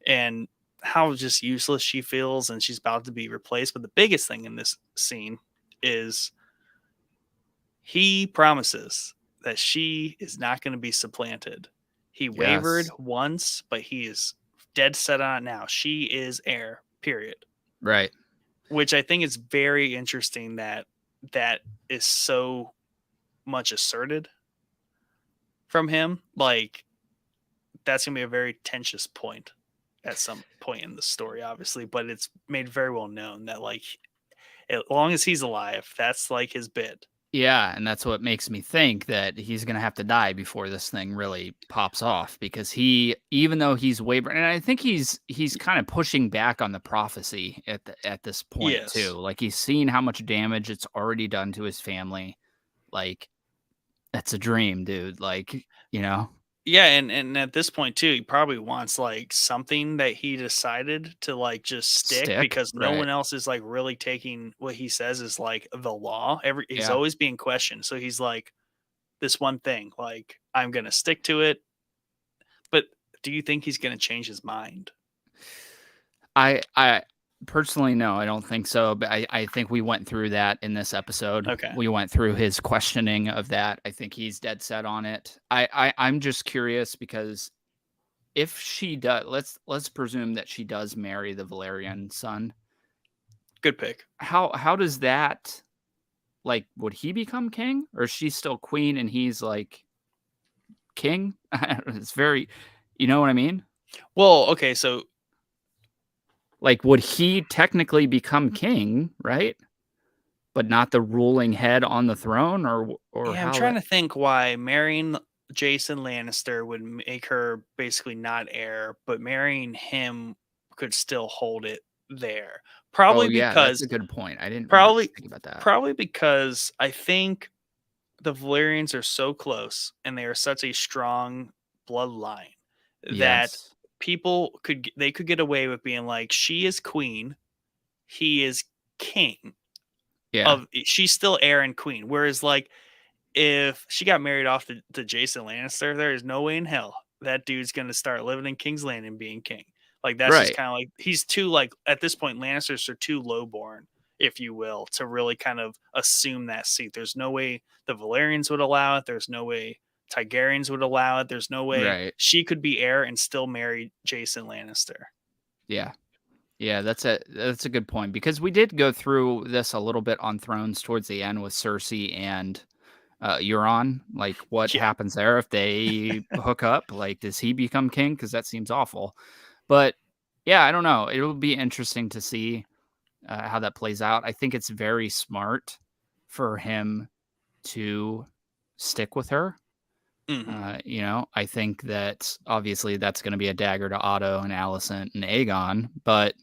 and how just useless she feels, and she's about to be replaced. But the biggest thing in this scene is he promises that she is not going to be supplanted. He wavered Yes. once, but he is dead set on it now. She is heir, period. Right. Which I think is very interesting that is so much asserted from him. Like, that's going to be a very tenuous point at some point in the story, obviously, but it's made very well known that, like, as long as he's alive, that's like his bit. Yeah, and that's what makes me think that he's gonna have to die before this thing really pops off, because even though he's wavering, and I think he's kind of pushing back on the prophecy at this point too. Yes. Like, he's seen how much damage it's already done to his family. Like, that's a dream, dude. Like, you know? Yeah, and at this point too, he probably wants like something that he decided to like just stick, Stick? because no Right. one else is like really taking what he says is like the law. He's Yeah. always being questioned. So he's like, this one thing, like, I'm gonna stick to it. But do you think he's gonna change his mind? I personally, no, I don't think so, but I think we went through that in this episode. Okay. We went through his questioning of that. I think he's dead set on it. I'm just curious, because if she does, let's presume that she does marry the Valerian son. Good pick. How does that, like, would he become king, or is she still queen and he's like king? It's very, you know what I mean? Well, okay, so Like, would he technically become king, right? But not the ruling head on the throne, or yeah, I'm how trying that. to think why marrying Jason Lannister would make her basically not heir, but marrying him could still hold it there. Oh, Probably yeah, that's because a good point. I didn't even probably think about that. probably because I think the Valerians are so close and they are such a strong bloodline that Yes. they could get away with being like, she is queen, he is king Yeah. of, she's still heir and queen. Whereas like, if she got married off to Jason Lannister, there is no way in hell that dude's gonna start living in King's Landing being king. Like, that's just Right. kind of like, he's too, like, at this point, Lannisters are too lowborn, if you will, to really kind of assume that seat. There's no way the Valerians would allow it. There's no way Targaryens would allow it. There's no way Right. she could be heir and still marry Jason Lannister. Yeah. Yeah, that's a good point, because we did go through this a little bit on Thrones towards the end with Cersei and Euron. Like, what Yeah. happens there if they hook up? Like, does he become king? Because that seems awful. But yeah, I don't know. It'll be interesting to see how that plays out. I think it's very smart for him to stick with her. Hmm. I think that obviously that's going to be a dagger to Otto and Alicent and Aegon, but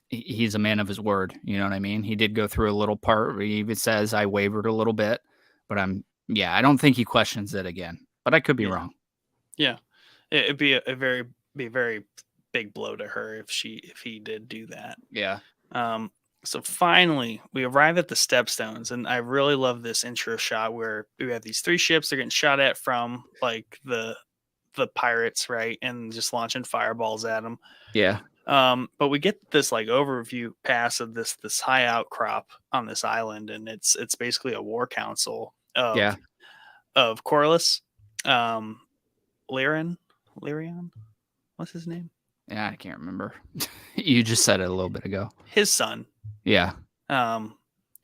he's a man of his word. You know what I mean? He did go through a little part where he even says, I wavered a little bit, but I don't think he questions it again, but I could be Yeah. wrong. Yeah. It'd be a very big blow to her if he did do that. Yeah. So finally, we arrive at the Stepstones, and I really love this intro shot where we have these three ships. They're getting shot at from like the pirates, right, and just launching fireballs at them. Yeah. But we get this like overview pass of this high outcrop on this island, and it's basically a war council Yeah. of Corlys, um, Lyrion, what's his name? Yeah. I can't remember. You just said it a little bit ago. His son. Yeah.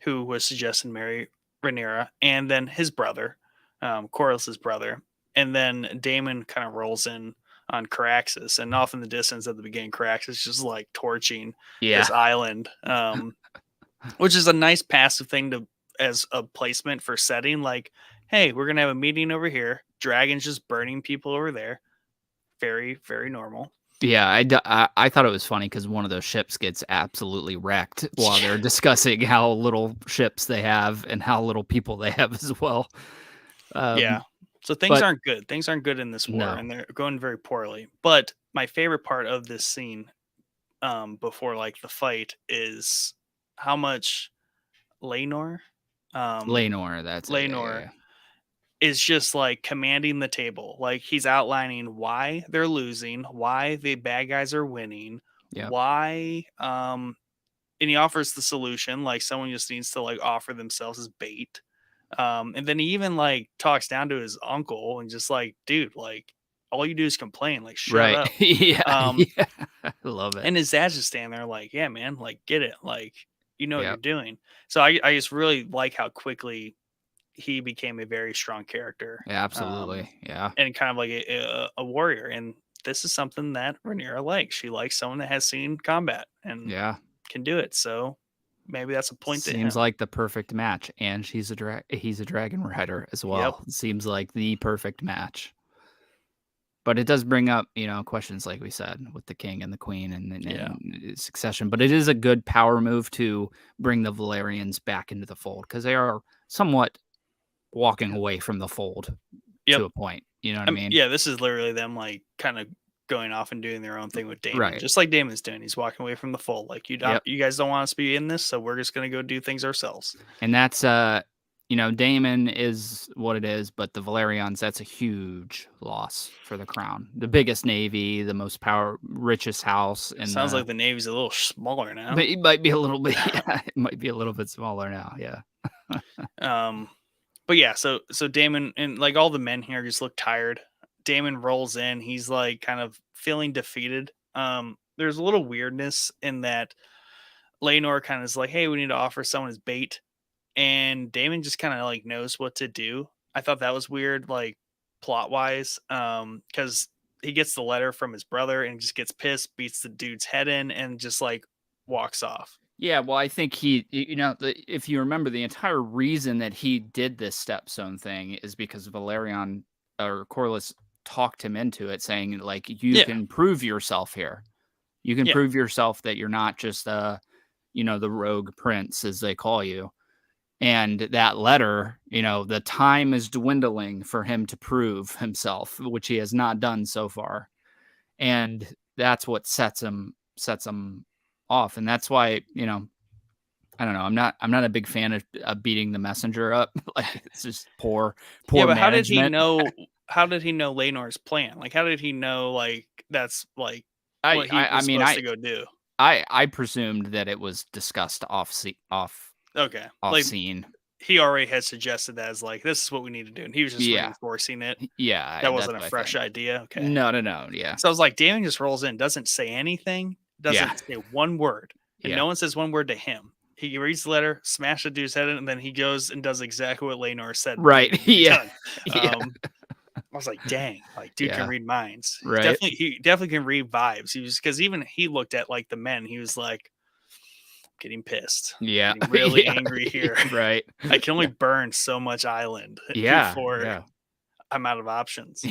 Who was suggesting marry Rhaenyra, and then his brother, Corlys's brother, and then Daemon kind of rolls in on Caraxes, and off in the distance at the beginning, Caraxes just like torching Yeah. this island, which is a nice passive thing to as a placement for setting. Like, hey, we're gonna have a meeting over here. Dragons just burning people over there. Very, very normal. Yeah, I thought it was funny because one of those ships gets absolutely wrecked while they're discussing how little ships they have and how little people they have as well. Yeah. So things But aren't good. Things aren't good in this war, no. and they're going very poorly. But my favorite part of this scene, before like the fight, is how much Laenor, um, Laenor, that's it. Yeah, Laenor yeah, is just like commanding the table. Like, he's outlining why they're losing, why the bad guys are winning, yeah. Yep. why, and he offers the solution. Like, someone just needs to like offer themselves as bait. And then he even like talks down to his uncle and just like, dude, like, all you do is complain. Like, shut Right. up. Yeah. Um, Yeah. I love it. and his dad's just standing there like, yeah, man, like, get it. Like, you know what you're Yep. doing. So I just really like how quickly he became a very strong character. Yeah, absolutely. Yeah. And kind of like a warrior. And this is something that Rhaenyra likes. She likes someone that has seen combat and Yeah. can do it. So maybe that's a point to Seems him. like the perfect match, and he's a dragon rider as Yep. well. Seems like the perfect match. But it does bring up, questions like we said with the king and the queen Yeah. and succession. But it is a good power move to bring the Valerians back into the fold because they are somewhat walking away from the fold Yep. to a point. You know what I mean? Yeah, this is literally them like kind of going off and doing their own thing with Damon, Right. just like Damon's doing. He's walking away from the fold. Like Yep. you guys don't want us to be in this, so we're just gonna go do things ourselves. And that's Damon is what it is, but the Valerians, that's a huge loss for the crown. The biggest navy, the most richest house, and Sounds like the Navy's a little smaller now. but it might be a little bit, yeah, it might be a little bit smaller now, yeah. But yeah, so Damon and like all the men here just look tired. Damon rolls in, he's like kind of feeling defeated. There's a little weirdness in that Laenor kind of is like, hey, we need to offer someone as bait. And Damon just kind of like knows what to do. I thought that was weird, like plot wise, because he gets the letter from his brother and just gets pissed, beats the dude's head in, and just like walks off. Yeah, well, I think if you remember, the entire reason that he did this stepstone thing is because Valerian or Corlys talked him into it, saying like, you can prove yourself here. You can prove yourself that you're not just the rogue prince, as they call you. And that letter, the time is dwindling for him to prove himself, which he has not done so far. And that's what sets him off. And that's why, I don't know. I'm not a big fan of beating the messenger up. Like, it's just poor but management. How did he know Laenor's plan? Like, how did he know like that's like what he was supposed to go do? I presumed that it was discussed off scene. He already had suggested that as like, this is what we need to do, and he was just reinforcing it. Yeah, that wasn't a fresh idea. Okay, no, yeah. So I was like, Damon just rolls in, doesn't say anything, doesn't say one word, and no one says one word to him. He reads the letter, smash the dude's head in, and then he goes and does exactly what Laenor said. Right. Yeah. I was like, dang, like dude can read minds. Right. He definitely can read vibes. He was, because even he looked at like the men, he was like, getting pissed. Yeah. Getting really angry here. Right. I can only burn so much island before I'm out of options.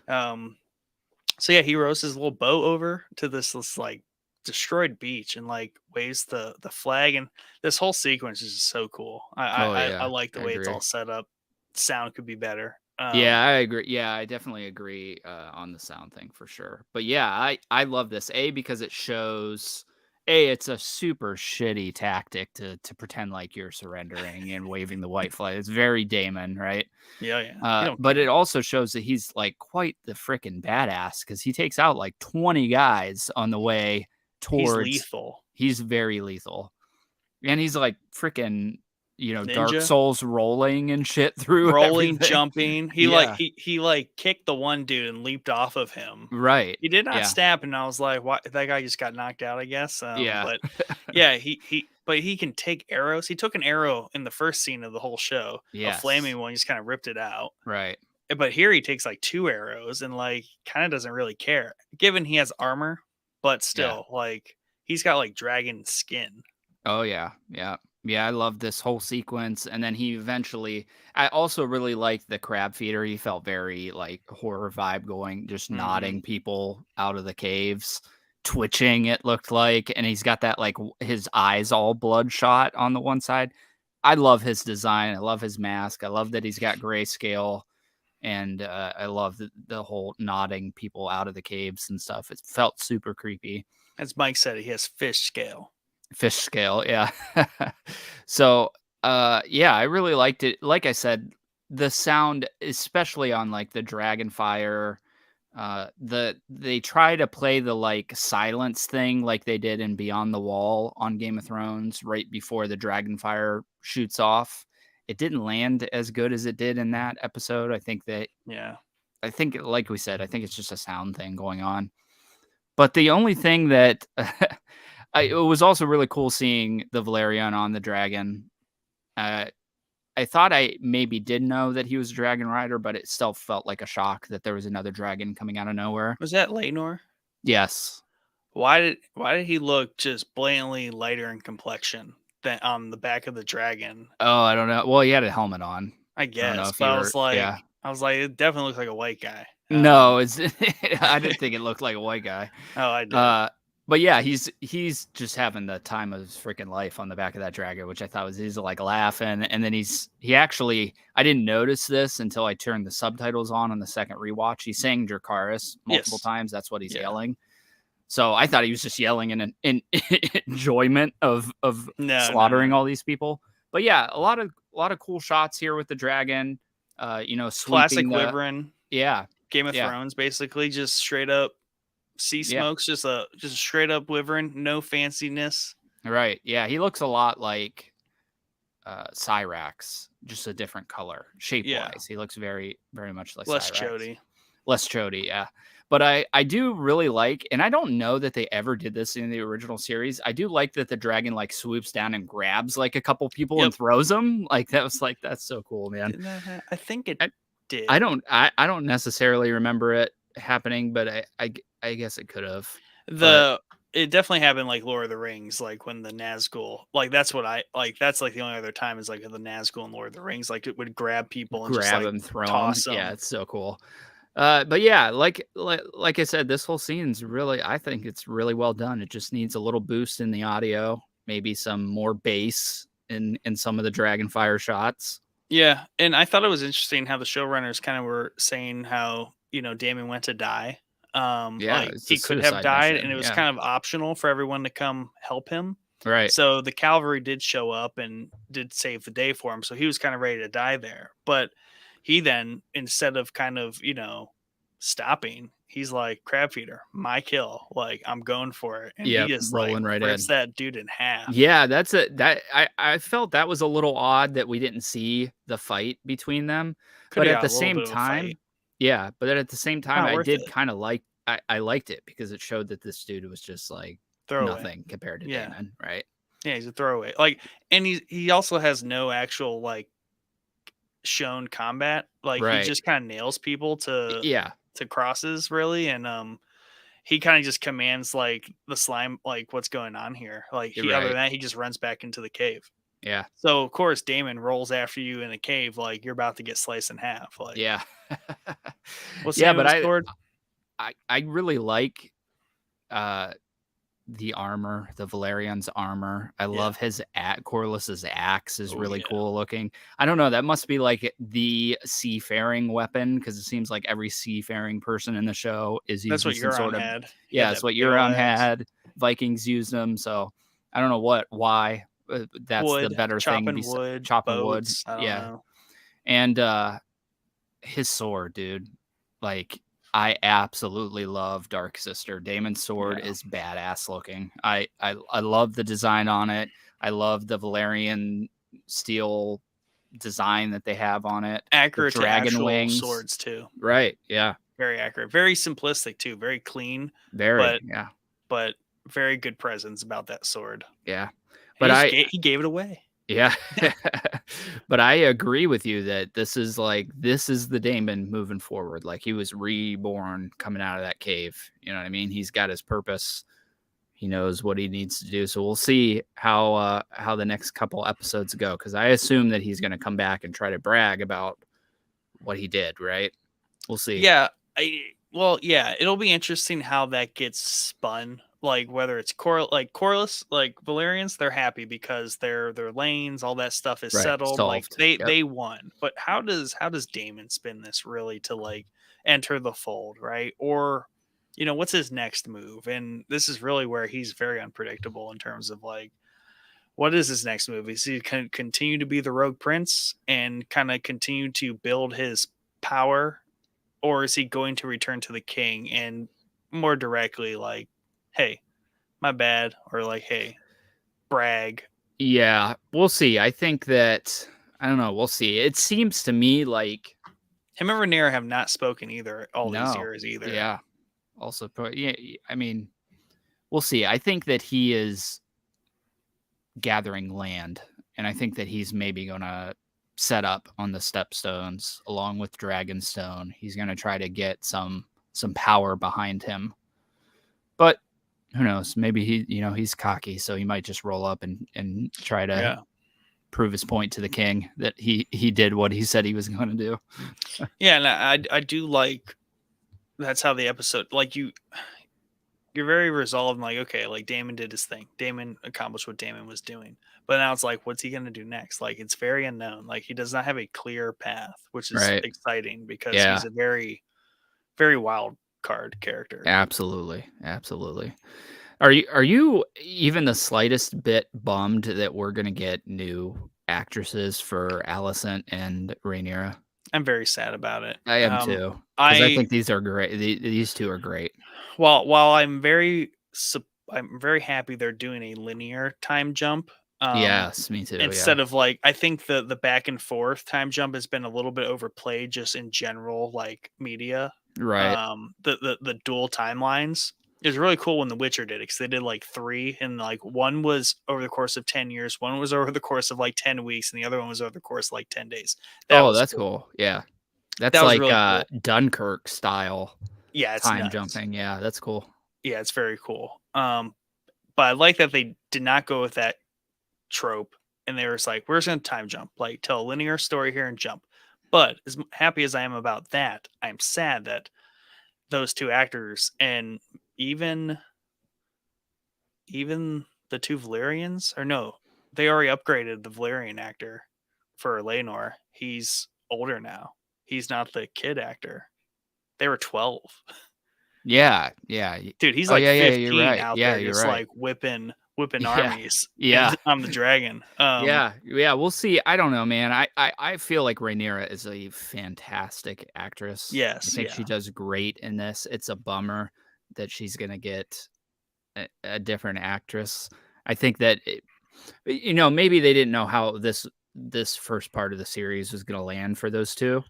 So yeah, he rows his little boat over to this like destroyed beach and like waves the flag, and this whole sequence is just so cool. I like the way it's all set up. Sound could be better. Yeah, I agree. Yeah, I definitely agree on the sound thing for sure. But yeah, I love this. Because it shows it's a super shitty tactic to pretend like you're surrendering and waving the white flag. It's very Damon, right? Yeah. But it also shows that he's like quite the freaking badass, because he takes out like 20 guys on the way towards. He's lethal. He's very lethal, and he's like freaking Ninja? Dark Souls rolling and shit through rolling, everything. Jumping. He like kicked the one dude and leaped off of him. Right. He did not stab, and I was like, "What? That guy just got knocked out, I guess." But yeah, he can take arrows. He took an arrow in the first scene of the whole show, a flaming one. He just kind of ripped it out. Right. But here he takes like 2 arrows and like kind of doesn't really care, given he has armor. But still, like he's got like dragon skin. Oh yeah. Yeah, I love this whole sequence. And then he eventually, I also really liked the crab feeder. He felt very like horror vibe going, just nodding people out of the caves, twitching, it looked like. And he's got that like his eyes all bloodshot on the one side. I love his design. I love his mask. I love that he's got grayscale. And I love the whole nodding people out of the caves and stuff. It felt super creepy. As Mike said, he has fish scale. Fish scale, yeah. So I really liked it. Like I said, the sound, especially on like the Dragonfire, they try to play the like silence thing like they did in Beyond the Wall on Game of Thrones right before the Dragonfire shoots off. It didn't land as good as it did in that episode. I think that I think, like we said, I think it's just a sound thing going on. But the only thing that it was also really cool seeing the Valerian on the dragon. I thought I maybe did know that he was a dragon rider, but it still felt like a shock that there was another dragon coming out of nowhere. Was that Laenor? Yes. Why did he look just blatantly lighter in complexion than on the back of the dragon? Oh, I don't know. Well, he had a helmet on. I I don't know guess, if but you were. Yeah. I was like, it definitely looks like a white guy. No, it's. I didn't think it looked like a white guy. Oh, I did. But yeah, he's just having the time of his freaking life on the back of that dragon, which I thought was he's like laughing, and then he actually I didn't notice this until I turned the subtitles on the second rewatch. He's saying Dracarys multiple times. That's what he's yelling. So I thought he was just yelling in enjoyment of slaughtering all these people. But yeah, a lot of cool shots here with the dragon. Sweeping classic wyvern. Yeah, Game of Thrones, basically, just straight up sea smokes, just a straight up wyvern, no fanciness. Right. Yeah, he looks a lot like Cyrax, just a different color, shape-wise. He looks very, very much like less Cyrax. chody. Less chody, yeah. But I do really like, and I don't know that they ever did this in the original series. I do like that the dragon like swoops down and grabs like a couple people and throws them. Like that's so cool, man. I think it did. I don't necessarily remember it happening, but I guess it could have. It definitely happened like Lord of the Rings, like when the Nazgul, like that's what I like. That's like the only other time is like the Nazgul and Lord of the Rings, like it would grab people and just like them, throw toss them. Yeah, it's so cool. But yeah, like I said, this whole scene's really, I think it's really well done. It just needs a little boost in the audio, maybe some more bass in some of the Dragonfire shots. Yeah, and I thought it was interesting how the showrunners kind of were saying how Daemon went to die. Like he could have died, and it was kind of optional for everyone to come help him. Right. So the cavalry did show up and did save the day for him. So he was kind of ready to die there, but he then, instead of kind of, stopping, he's like, crab feeder, my kill. Like, I'm going for it. And he just rolling right rips that dude in half. Yeah, I felt that was a little odd that we didn't see the fight between them. But at the same time, I did kind of like, I liked it because it showed that this dude was just like nothing compared to Daemon, right? Yeah, he's a throwaway. Like, and he also has no actual like shown combat. Like he just kind of nails people to crosses, really, and he kind of just commands like the slime, like what's going on here. Like other than that, he just runs back into the cave. Yeah. So of course Daemon rolls after you in a cave, like you're about to get sliced in half. Like what's but I really like the armor, the Valerian's armor. I love his Corlys's axe is really cool looking. I don't know, that must be like the seafaring weapon, because it seems like every seafaring person in the show is using some sort of had. Yeah, that's what Euron had. Vikings used them, so I don't know why. That's the better thing. Chopping wood. Yeah. And his sword, dude. Like, I absolutely love Dark Sister. Daemon's sword is badass looking. I love the design on it. I love the Valerian steel design that they have on it. Accurate dragon wings swords too. Right. Yeah. Very accurate. Very simplistic too. Very clean. But very good presence about that sword. Yeah. But he gave it away. Yeah. But I agree with you that this is the Daemon moving forward. Like, he was reborn coming out of that cave. You know what I mean? He's got his purpose. He knows what he needs to do. So we'll see how the next couple episodes go, because I assume that he's going to come back and try to brag about what he did, right? We'll see. Yeah. It'll be interesting how that gets spun. Like, whether it's Corlys, like Valerians, they're happy because their lanes, all that stuff is settled. Solved. Like they won. But how does Daemon spin this really to like enter the fold, right? Or, what's his next move? And this is really where he's very unpredictable in terms of like, what is his next move? Is he can continue to be the rogue prince and kind of continue to build his power, or is he going to return to the king and more directly like, hey, my bad, or like, hey, brag? Yeah, we'll see. I think that, I don't know, we'll see. It seems to me like Him and Rhaenyra have not spoken either all these No. years either. Yeah. Also, yeah, I mean, we'll see. I think that he is gathering land, and I think that he's maybe going to set up on the stepstones along with Dragonstone. He's going to try to get some power behind him. But who knows? Maybe he's cocky, so he might just roll up and try to prove his point to the king that he did what he said he was going to do. Yeah, and I do like that's how the episode, like, you're very resolved, like, okay, like Daemon did his thing. Daemon accomplished what Daemon was doing. But now it's like, what's he going to do next? Like, it's very unknown. Like, he does not have a clear path, which is exciting because he's a very, very wild card character. Absolutely. Are you even the slightest bit bummed that we're going to get new actresses for Alicent and Rhaenyra? I'm very sad about it. I am too, because I think these are great. These two are great. While I'm very happy they're doing a linear time jump. Yes, me too. Instead of, like, I think the back and forth time jump has been a little bit overplayed just in general, like, media. Right. The dual timelines. It was really cool when The Witcher did it, because they did like 3, and like one was over the course of 10 years, one was over the course of like 10 weeks, and the other one was over the course of like 10 days. That's cool. Yeah. That's like really cool. Dunkirk style. Yeah, it's time jumping. Yeah, that's cool. Yeah, it's very cool. But I like that they did not go with that trope, and they were just like, we're just gonna time jump, like tell a linear story here and jump. But as happy as I am about that, I'm sad that those two actors, and even the two Valyrians, or no, they already upgraded the Valyrian actor for Laenor. He's older now. He's not the kid actor. They were 12. Yeah. Dude, he's like 15 right. out there, just like whipping armies. Yeah. I'm the dragon. Yeah. We'll see. I don't know, man. I feel like Rhaenyra is a fantastic actress. Yes. I think she does great in this. It's a bummer that she's going to get a different actress. I think that, maybe they didn't know how this first part of the series was going to land for those two.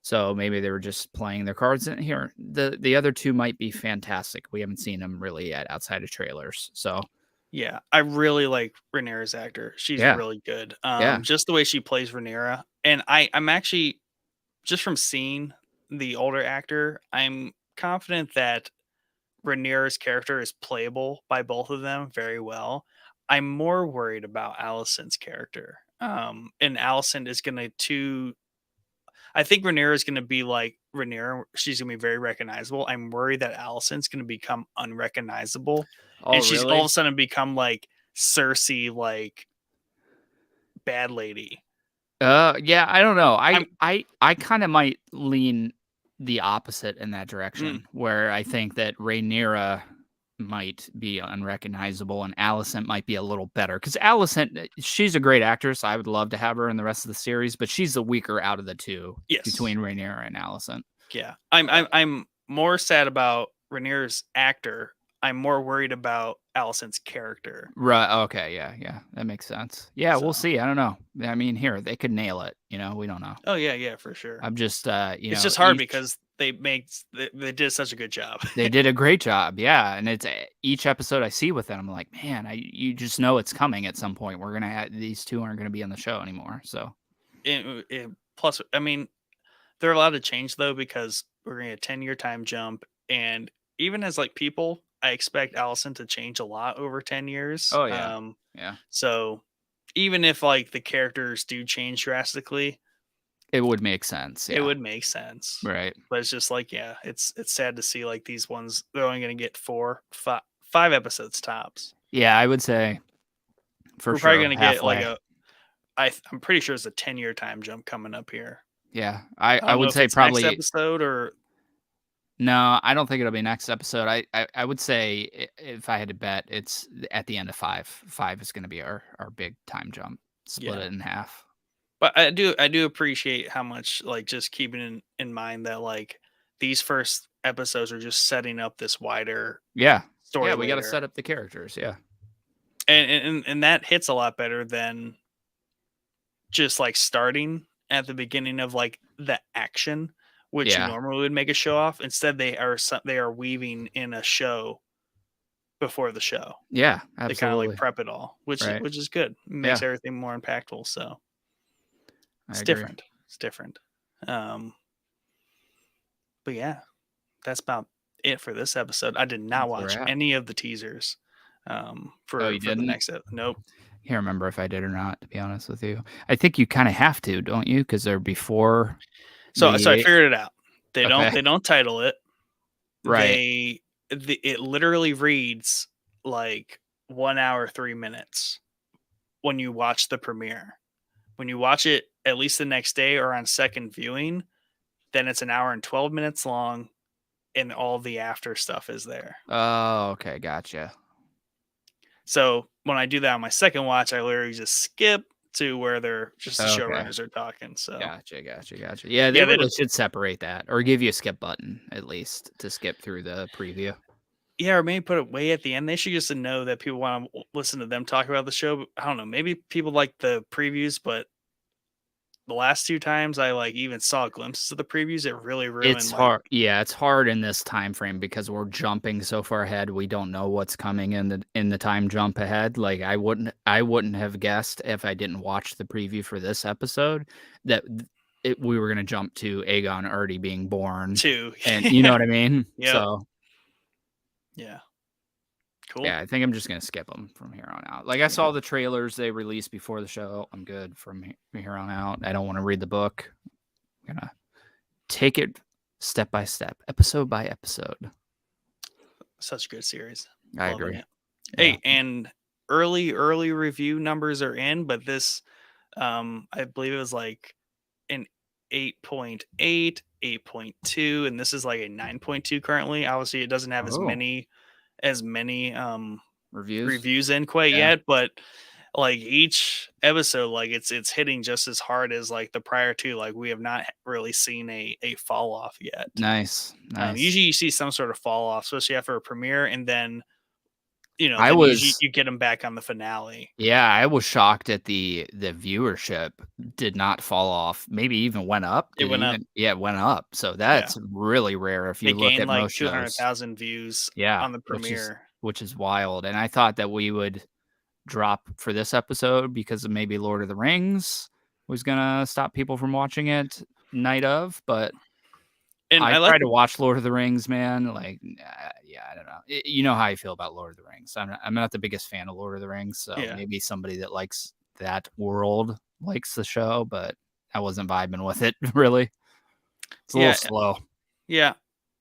So maybe they were just playing their cards in here. The other two might be fantastic. We haven't seen them really yet outside of trailers. So yeah, I really like Rhaenyra's actor. She's really good. Just the way she plays Rhaenyra. And I'm actually, just from seeing the older actor, I'm confident that Rhaenyra's character is playable by both of them very well. I'm more worried about Alicent's character. And Alicent is going to I think Rhaenyra is going to be like Rhaenyra. She's going to be very recognizable. I'm worried that Alicent's going to become unrecognizable. And she's all of a sudden become like Cersei, like bad lady. Yeah, I don't know. I kind of might lean the opposite in that direction, where I think that Rhaenyra might be unrecognizable and Alicent might be a little better, because Alicent, she's a great actress. I would love to have her in the rest of the series, but she's the weaker out of the two between Rhaenyra and Alicent. Yeah, I'm more sad about Rhaenyra's actor. I'm more worried about Alicent's character. Right. Okay. Yeah. That makes sense. Yeah. So we'll see. I don't know. I mean, here, they could nail it. We don't know. Oh yeah, for sure. I'm just, it's just hard because they did such a good job. They did a great job. Yeah. And it's each episode I see with it, I'm like, man, you just know it's coming at some point. These two aren't going to be on the show anymore. So plus, I mean, they're allowed to change though, because we're going to get a 10-year time jump. And even as like people, I expect Alicent to change a lot over 10 years. Oh yeah. Yeah. So even if like the characters do change drastically, it would make sense. Yeah. It would make sense. Right. But it's just like, yeah, it's sad to see like these ones, they're only going to get 5 episodes tops. Yeah, I would say we're probably going to get like I'm pretty sure it's a 10-year time jump coming up here. Yeah. I would say probably next episode or no, I don't think it'll be next episode. I would say, if I had to bet, it's at the end of 5. 5 is going to be our big time jump. Split it in half. But I do appreciate how much, like, just keeping in mind that like these first episodes are just setting up this wider story. Yeah, we got to set up the characters. Yeah, and that hits a lot better than just like starting at the beginning of like the action, which you Yeah. normally would make a show off. Instead, they are weaving in a show before the show. Yeah, They kind of like absolutely. prep it all, which Right. is good. It Yeah. makes everything more impactful. So I it's agree. different. It's different. But yeah, that's about it for this episode. I did not That's a watch wrap. any of the teasers Oh, you for the didn't? next nope. Can't remember if I did or not, to be honest with you. I think you kinda have to, don't you? Because they're before So I the figured it out. okay. They don't title it. Right. It literally reads like 1 hour 3 minutes when you watch the premiere. When you watch it at least the next day or on second viewing, then it's an hour and 12 minutes long and all the after stuff is there. Oh, okay, gotcha. So when I do that on my second watch, I literally just skip to where they're just the Okay. showrunners are talking. So Gotcha. Yeah, they yeah, really should separate that or give you a skip button at least to skip through the preview. yeah, or maybe put it way at the end. They should just know that people want to listen to them talk about the show. I don't know. Maybe people like the previews, but the last two times I like even saw glimpses of the previews, it really ruined It's like hard. Yeah, it's hard in this time frame because we're jumping so far ahead. We don't know what's coming in the time jump ahead. Like I wouldn't have guessed if I didn't watch the preview for this episode that we were gonna jump to Aegon already being born, two. and you know what I mean. Yep. So Yeah. Cool. yeah, I think I'm just gonna skip them from here on out. Like I saw the trailers they released before the show. I'm good from here on out. I don't want to read the book. I'm gonna take it step by step, episode by episode. Such a good series. I Loving agree. it. Yeah. Hey, and early review numbers are in, but this I believe it was like an 8.8, 8.2, and this is like a 9.2 currently. Obviously, it doesn't have Oh, as many reviews? reviews in quite Yeah. yet, but like each episode, like it's hitting just as hard as like the prior two. Like we have not really seen a fall off yet. Nice. Usually you see some sort of fall off, especially after a premiere, and then I then usually was you get them back on the finale. yeah, I was shocked at the viewership did not fall off, maybe even went up. It Did it went up. even yeah, it went up. So Yeah, that's really rare if you it look gained at like most two hundred shows. thousand views Yeah, on the premiere. which is wild, and I thought that we would drop for this episode because of maybe Lord of the Rings was gonna stop people from watching it night of, but And I I like try to watch Lord of the Rings, man. Like, yeah, I don't know. You know how I feel about Lord of the Rings. I'm not the biggest fan of Lord of the Rings, so yeah. maybe somebody that likes that world likes the show, but I wasn't vibing with it really. It's a little Yeah, slow. yeah.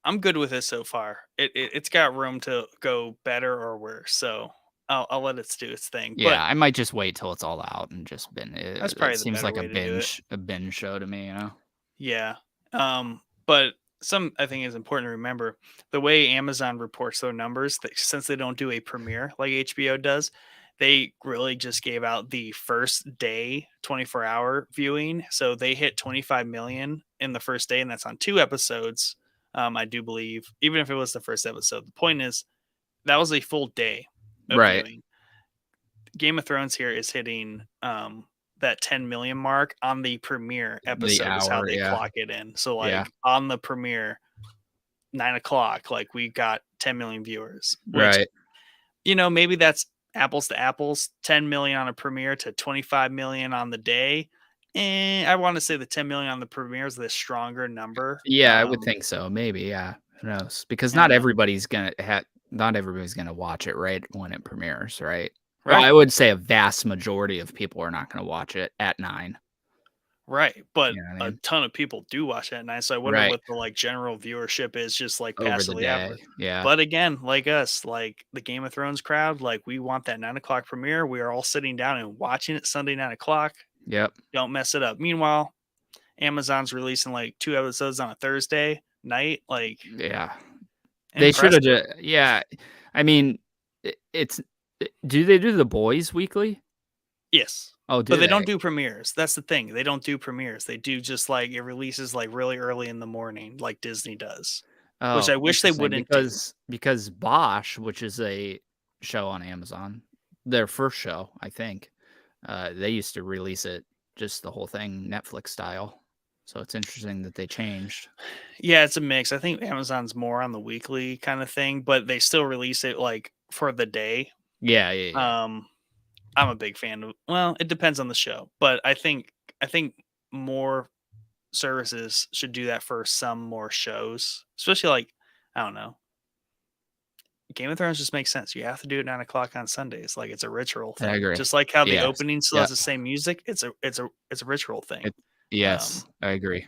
I'm good with it so far. It's got room to go better or worse, so I'll let it do its thing. But Yeah, I might just wait till it's all out and just binge. that's It probably the seems better like way to do it. a binge show to me, you know. Yeah. But some I think is important to remember the way Amazon reports their numbers, since they don't do a premiere like HBO does, they really just gave out the first day 24-hour viewing. So they hit 25 million in the first day, and that's on two episodes. I do believe, even if it was the first episode, the point is that was a full day of Right. viewing. Game of Thrones here is hitting that 10 million mark on the premiere The episode is how hour, they yeah. clock it in. So Yeah. like on the premiere 9 o'clock, like we got 10 million viewers, which, Right. maybe that's apples to apples, 10 million on a premiere to 25 million on the day. And I want to say the 10 million on the premiere is the stronger number. Yeah, I would think so. Maybe, yeah. Who knows? Because I don't know. not everybody's gonna watch it right when it premieres, right? Well, I Right. would say a vast majority of people are not gonna watch it at 9. Right. But You know what I a mean? ton of people do watch that night. So I wonder Right. what the like general viewership is just like Over the passively day. after. Yeah. But again, like us, like the Game of Thrones crowd, like we want that 9 o'clock premiere. We are all sitting down and watching it Sunday 9 o'clock. Yep. Don't mess it up. Meanwhile, Amazon's releasing like 2 episodes on a Thursday night. Like Yeah. They should have impressive. yeah. I mean, it's do they do The Boys weekly? Yes. Oh, But do they don't they? do premieres. That's the thing. They don't do premieres. They do just like it releases like really early in the morning, like Disney does, which Oh, I wish they interesting, wouldn't do. because Bosch, which is a show on Amazon, their first show, I think, they used to release it just the whole thing Netflix style. So it's interesting that they changed. Yeah, it's a mix. I think Amazon's more on the weekly kind of thing, but they still release it like for the day. Yeah. I'm a big fan of. Well, it depends on the show, but I think more services should do that for some more shows, especially like I don't know. Game of Thrones just makes sense. You have to do it 9 o'clock on Sundays, like it's a ritual I thing. agree. Just like how the Yes. opening still Yeah. has the same music, it's a ritual thing. Yes, I agree.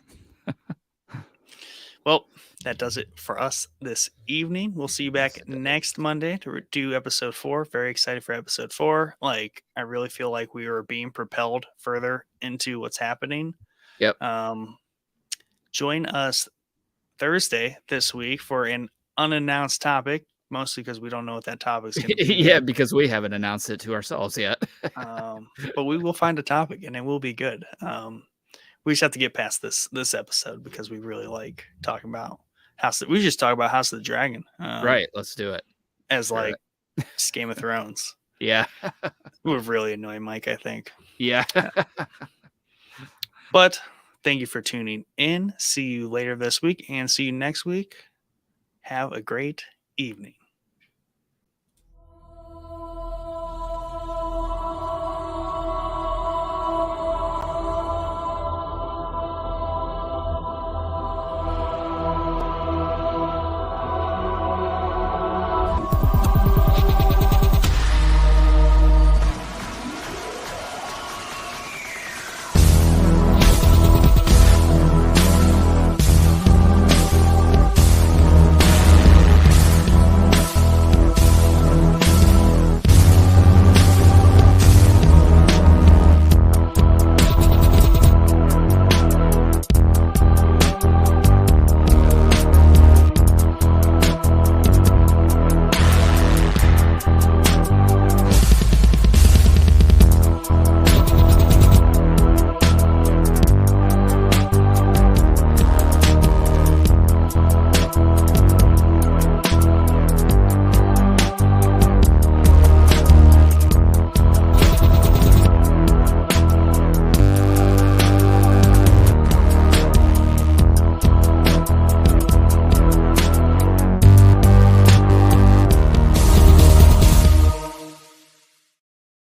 Well, that does it for us this evening. We'll see you back Yes, next Monday to do episode 4. Very excited for episode 4. Like, I really feel like we are being propelled further into what's happening. Yep. Join us Thursday this week for an unannounced topic, mostly because we don't know what that topic's going to be. Yeah, because we haven't announced it to ourselves yet. But we will find a topic and it will be good. We just have to get past this episode because we really like talking about we just talk about House of the Dragon. Right, let's do it. As like Game of Thrones. Yeah. It would really annoy Mike, I think. Yeah. But thank you for tuning in. See you later this week and see you next week. Have a great evening.